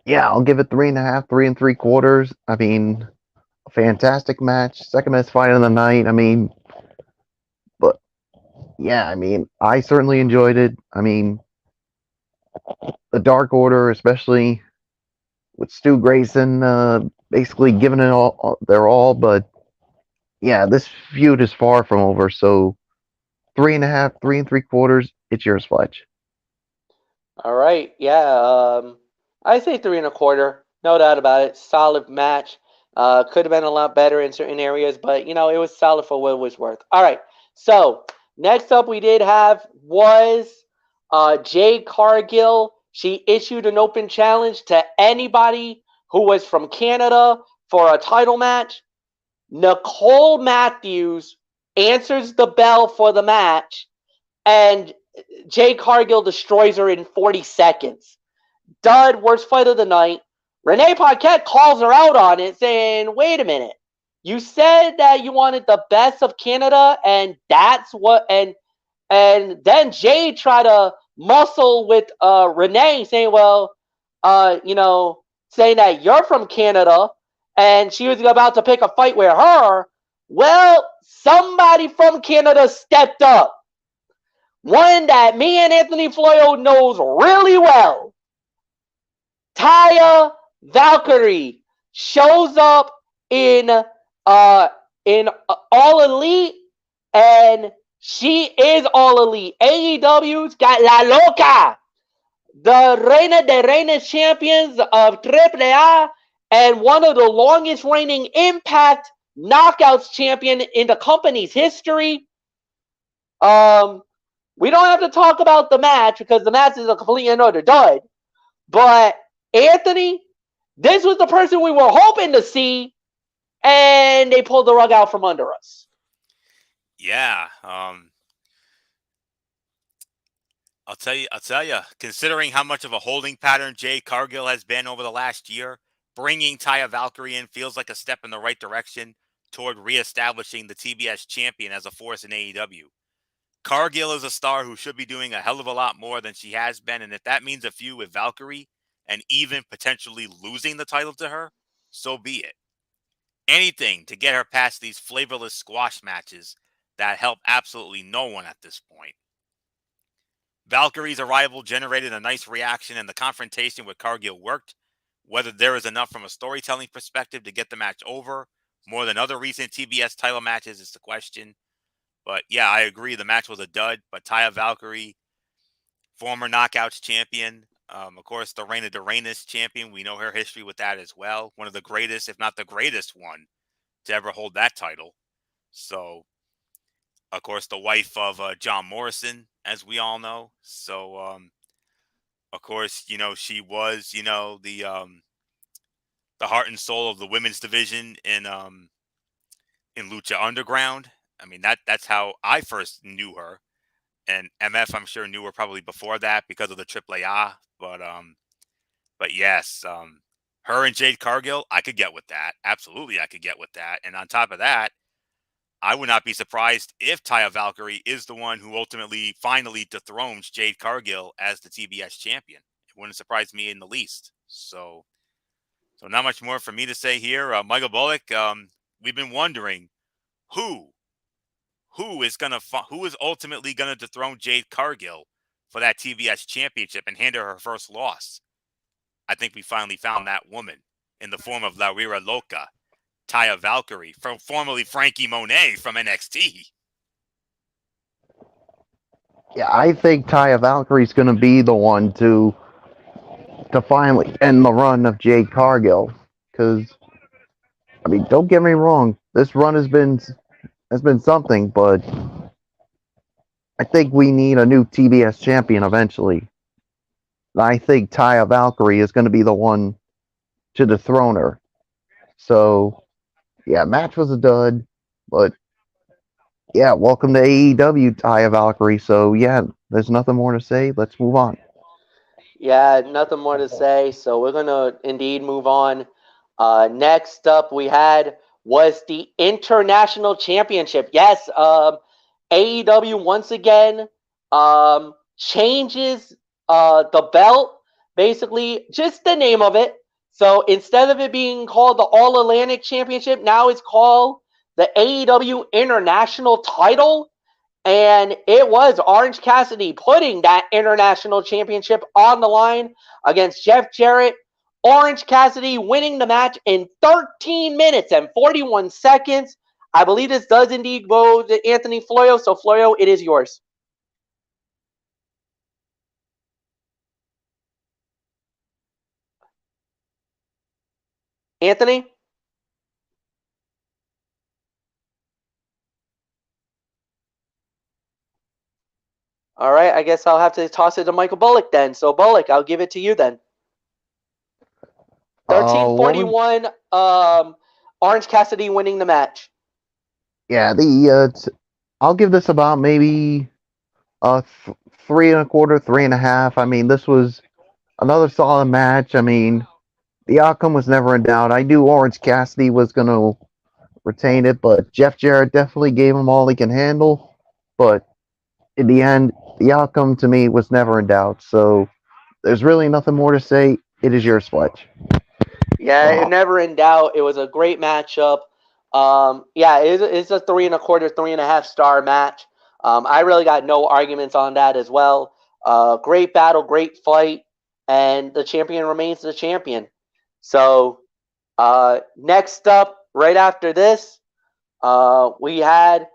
yeah, I'll give it 3.5, 3 3/4. I mean, a fantastic match, second best fight of the night. I mean, but yeah, I mean, I certainly enjoyed it. I mean, the Dark Order, especially with Stu Grayson, basically giving it all their all. But yeah, this feud is far from over. So 3.5, 3 3/4. It's yours, Fletch. All right, yeah. I say 3 1/4. No doubt about it. Solid match. Could have been a lot better in certain areas, but it was solid for what it was worth. All right. So next up, we did have was Jade Cargill. She issued an open challenge to anybody who was from Canada for a title match. Nicole Matthews answers the bell for the match, and Jade Cargill destroys her in 40 seconds. Dud, worst fight of the night. Renee Paquette calls her out on it, saying, wait a minute. You said that you wanted the best of Canada, and that's what, and then Jade tried to muscle with Renee, saying, well, saying that you're from Canada, and she was about to pick a fight with her. Well, somebody from Canada stepped up. One that me and Anthony Floyo knows really well. Taya Valkyrie shows up in All Elite, and she is All Elite. AEW's got La Loca, the Reina de Reinas champions of AAA, and one of the longest reigning Impact Knockouts champion in the company's history. We don't have to talk about the match because the match is a complete and utter dud. But Anthony, this was the person we were hoping to see, and they pulled the rug out from under us. Yeah. I'll tell you, considering how much of a holding pattern Jade Cargill has been over the last year, bringing Taya Valkyrie in feels like a step in the right direction toward reestablishing the TBS champion as a force in AEW. Cargill is a star who should be doing a hell of a lot more than she has been, and if that means a feud with Valkyrie and even potentially losing the title to her, so be it. Anything to get her past these flavorless squash matches that help absolutely no one at this point. Valkyrie's arrival generated a nice reaction, and the confrontation with Cargill worked. Whether there is enough from a storytelling perspective to get the match over more than other recent TBS title matches is the question. But yeah, I agree. The match was a dud. But Taya Valkyrie, former Knockouts champion, of course, the Reina de Reinas champion. We know her history with that as well. One of the greatest, if not the greatest one, to ever hold that title. So, of course, the wife of John Morrison, as we all know. So, of course, she was, the heart and soul of the women's division in Lucha Underground. I mean, that's how I first knew her. And MF, I'm sure, knew her probably before that because of the AAA. But yes, her and Jade Cargill, I could get with that. Absolutely, I could get with that. And on top of that, I would not be surprised if Taya Valkyrie is the one who ultimately, finally dethrones Jade Cargill as the TBS champion. It wouldn't surprise me in the least. So not much more for me to say here. Michael Bullock, we've been wondering who is ultimately gonna dethrone Jade Cargill for that TBS championship and hand her first loss. I think we finally found that woman in the form of La Rira Loca, Taya Valkyrie, formerly Frankie Monet from NXT. Yeah, I think Taya Valkyrie's going to be the one to finally end the run of Jade Cargill. Because, I mean, don't get me wrong, this run has been something, but I think we need a new TBS champion eventually. I think Taya Valkyrie is going to be the one to dethrone her. So, yeah, match was a dud, but yeah, welcome to AEW, Taya Valkyrie. So, yeah, there's nothing more to say. Let's move on. Yeah, nothing more to say. So we're going to indeed move on. Next up was the International Championship. Yes, AEW once again changes the belt, basically just the name of it. So instead of it being called the All Atlantic Championship, now it's called the AEW International title. And it was Orange Cassidy putting that International Championship on the line against Jeff Jarrett. Orange Cassidy winning the match in 13 minutes and 41 seconds. I believe this does indeed go to Anthony Floyo. So, Floyo, it is yours. Anthony? All right, I guess I'll have to toss it to Michael Bullock then. So, Bullock, I'll give it to you then. What was 13-41, Orange Cassidy winning the match. yeah I'll give this about maybe 3 1/4, 3.5. I mean, this was another solid match. I mean, the outcome was never in doubt. I knew Orange Cassidy was going to retain it, but Jeff Jarrett definitely gave him all he can handle. But in the end, the outcome to me was never in doubt. So there's really nothing more to say. It is yours, Fletch. Yeah, never in doubt. It was a great matchup. Yeah, it's a 3 1/4, 3.5 star match. I really got no arguments on that as well. Great battle, great fight, and the champion remains the champion. So next up, right after this, we had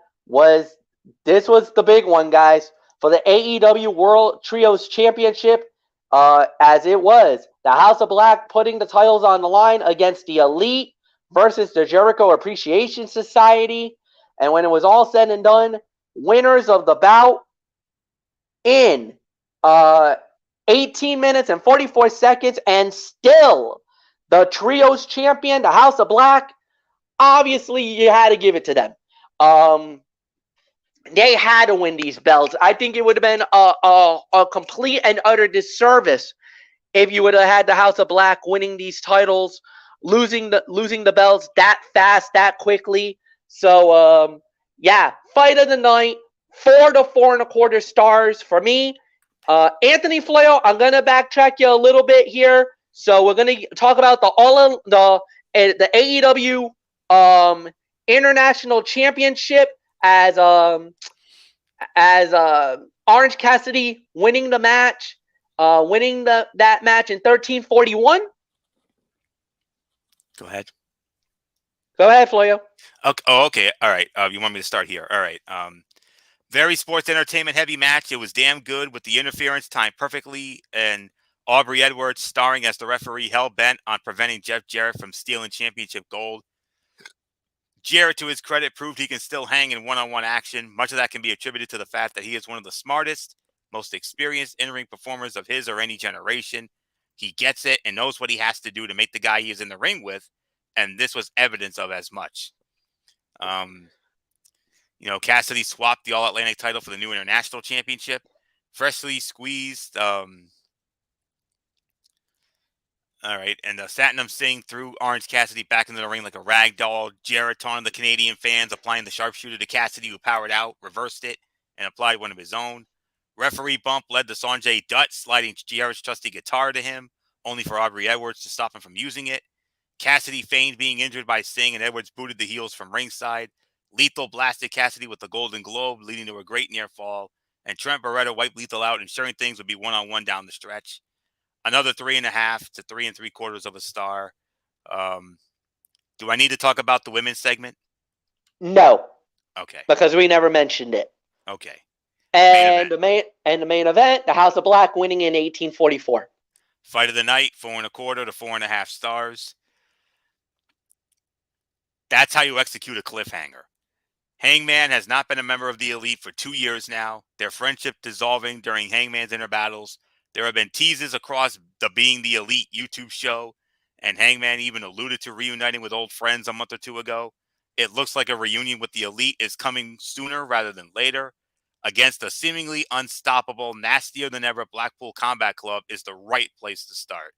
this was the big one, guys, for the AEW World Trios Championship. As it was the House of Black putting the titles on the line against the Elite versus the Jericho Appreciation Society. And when it was all said and done, winners of the bout in 18 minutes and 44 seconds, and still the Trios champion, the House of Black. Obviously, you had to give it to them. They had to win these belts. I think it would have been a complete and utter disservice if you would have had the House of Black winning these titles, losing the belts that fast, that quickly. So yeah, fight of the night, 4 to 4 1/4 stars for me. Anthony Flair, I'm gonna backtrack you a little bit here. So we're gonna talk about the AEW International Championship as Orange Cassidy winning the match, winning that match in 13-41. Go ahead. Go ahead, Floyo. Okay. Oh, okay. All right. You want me to start here? All right. Very sports entertainment heavy match. It was damn good with the interference timed perfectly, and Aubrey Edwards starring as the referee, hell bent on preventing Jeff Jarrett from stealing championship gold. Jarrett, to his credit, proved he can still hang in one-on-one action. Much of that can be attributed to the fact that he is one of the smartest, most experienced in-ring performers of his or any generation. He gets it and knows what he has to do to make the guy he is in the ring with, and this was evidence of as much. Cassidy swapped the All-Atlantic title for the new International Championship. Freshly squeezed. All right, and Satnam Singh threw Orange Cassidy back into the ring like a rag doll. Jarrett taunted the Canadian fans, applying the sharpshooter to Cassidy, who powered out, reversed it, and applied one of his own. Referee bump led to Sanjay Dutt sliding Jarrett's trusty guitar to him, only for Aubrey Edwards to stop him from using it. Cassidy feigned being injured by Singh, and Edwards booted the heels from ringside. Lethal blasted Cassidy with the Golden Globe, leading to a great near fall, and Trent Beretta wiped Lethal out, ensuring things would be one-on-one down the stretch. Another 3.5 to 3 3/4 of a star. Do I need to talk about the women's segment? No. Okay. Because we never mentioned it. Okay. And the main event, the House of Black winning in 18-44. Fight of the night, 4 1/4 to 4.5 stars. That's how you execute a cliffhanger. Hangman has not been a member of the Elite for 2 years now. Their friendship dissolving during Hangman's inner battles. There have been teases across the Being the Elite YouTube show, and Hangman even alluded to reuniting with old friends a month or two ago. It looks like a reunion with the Elite is coming sooner rather than later. Against a seemingly unstoppable, nastier-than-ever Blackpool Combat Club is the right place to start.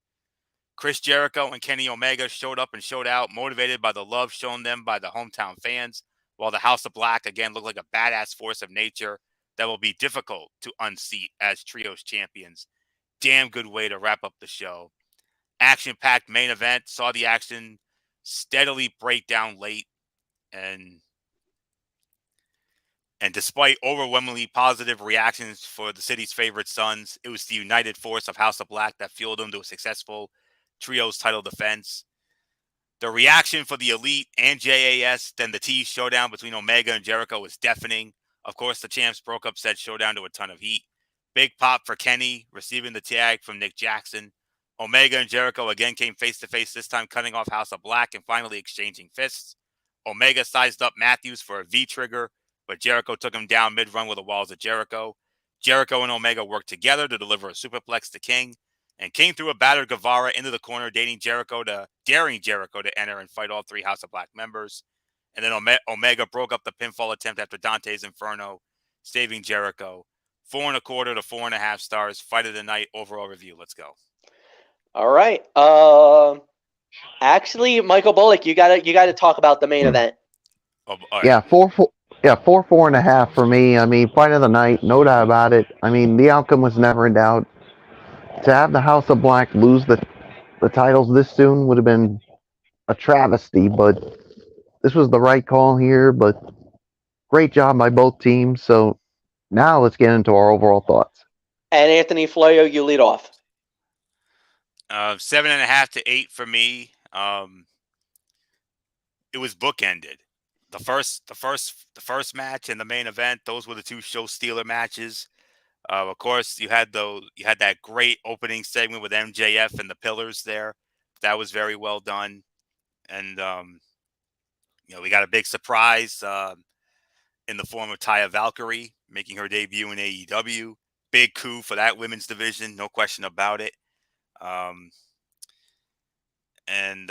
Chris Jericho and Kenny Omega showed up and showed out, motivated by the love shown them by the hometown fans, while the House of Black again looked like a badass force of nature that will be difficult to unseat as trios champions. Damn good way to wrap up the show. Action-packed main event, saw the action steadily break down late, and despite overwhelmingly positive reactions for the city's favorite sons, it was the united force of House of Black that fueled them to a successful trios title defense. The reaction for the Elite and JAS, then the T showdown between Omega and Jericho was deafening. Of course, the champs broke up said showdown to a ton of heat. Big pop for Kenny, receiving the tag from Nick Jackson. Omega and Jericho again came face-to-face, this time cutting off House of Black and finally exchanging fists. Omega sized up Matthews for a V-trigger, but Jericho took him down mid-run with the walls of Jericho. Jericho and Omega worked together to deliver a superplex to King, and came through a battered Guevara into the corner, daring Jericho to enter and fight all 3 House of Black members. And then Omega broke up the pinfall attempt after Dante's Inferno, saving Jericho. 4.25 to 4.5 stars. Fight of the night overall review. Let's go. All right. Actually, Michael Bullock, you gotta talk about the main event. Oh, all right. Yeah, 4.5 for me. I mean, fight of the night, no doubt about it. I mean, the outcome was never in doubt. To have the House of Black lose the titles this soon would have been a travesty, but this was the right call here. But great job by both teams. So now let's get into our overall thoughts. And Anthony Florio, you lead off. 7.5 to 8 for me. It was bookended. The first match and the main event, those were the 2 show stealer matches. Of course, you had that great opening segment with MJF and the Pillars there. That was very well done. And we got a big surprise in the form of Taya Valkyrie making her debut in AEW. Big coup for that women's division, no question about it. And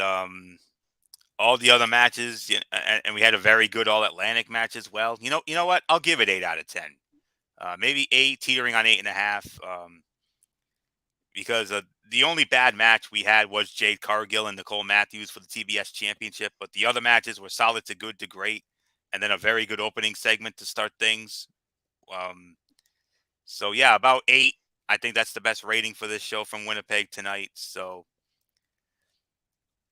all the other matches, and we had a very good All Atlantic match as well. You know what? I'll give it 8 out of 10. Maybe 8, teetering on 8.5. Because the only bad match we had was Jade Cargill and Nicole Matthews for the TBS Championship, but the other matches were solid to good to great, and then a very good opening segment to start things. So yeah, about 8. I think that's the best rating for this show from Winnipeg tonight. So,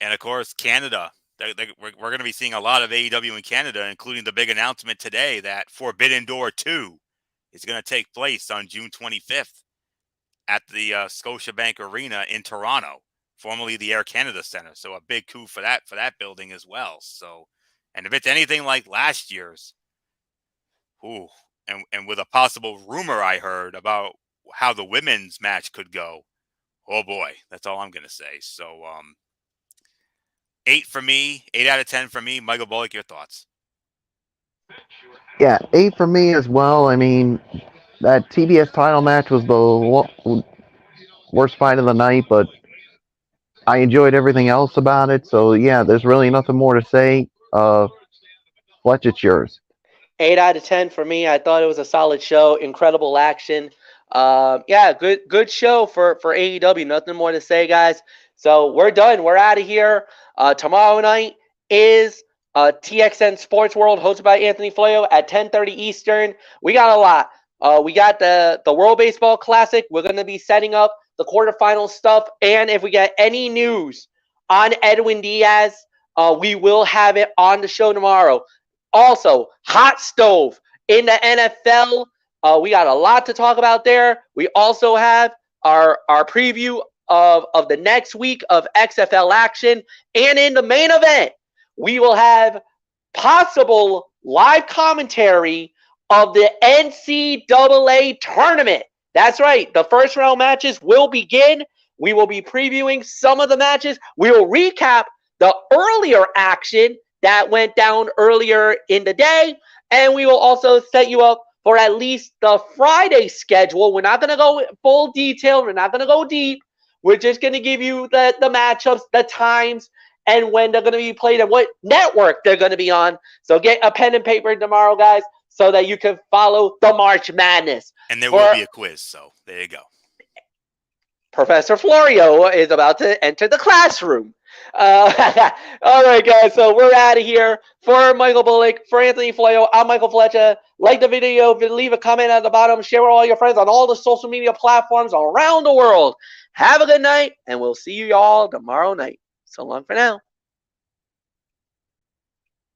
and of course, Canada. We're going to be seeing a lot of AEW in Canada, including the big announcement today that Forbidden Door 2 is going to take place on June 25th at the Scotiabank Arena in Toronto, formerly the Air Canada Center. So a big coup for that building as well. So, and if it's anything like last year's, and with a possible rumor I heard about how the women's match could go, oh boy, that's all I'm going to say. So, 8 for me, 8 out of 10 for me. Michael Bullock, your thoughts? Yeah, 8 for me as well. I mean, that TBS title match was the worst fight of the night, but I enjoyed everything else about it. So yeah, there's really nothing more to say. Fletch, it's yours. 8 out of 10 for me. I thought it was a solid show. Incredible action. Yeah, good show for AEW. Nothing more to say, guys. So we're done. We're out of here. Tomorrow night is TXN Sports World, hosted by Anthony Florio at 10:30 Eastern. We got a lot. We got the World Baseball Classic. We're going to be setting up the quarterfinal stuff. And if we get any news on Edwin Diaz, we will have it on the show tomorrow. Also, Hot Stove in the NFL. We got a lot to talk about there. We also have our preview of the next week of XFL action. And in the main event, we will have possible live commentary of the NCAA tournament. That's right. The first round matches will begin. We will be previewing some of the matches. We will recap the earlier action that went down earlier in the day. And we will also set you up for at least the Friday schedule. We're not going to go full detail. We're not going to go deep. We're just going to give you the matchups, the times, and when they're going to be played and what network they're going to be on. So get a pen and paper tomorrow, guys, so that you can follow the March Madness. And there will be a quiz, so there you go. Professor Florio is about to enter the classroom. All right, guys, so we're out of here. For Michael Bullock, for Anthony Florio, I'm Michael Fletcher. Like the video, leave a comment at the bottom, share with all your friends on all the social media platforms around the world. Have a good night, and we'll see you all tomorrow night. So long for now.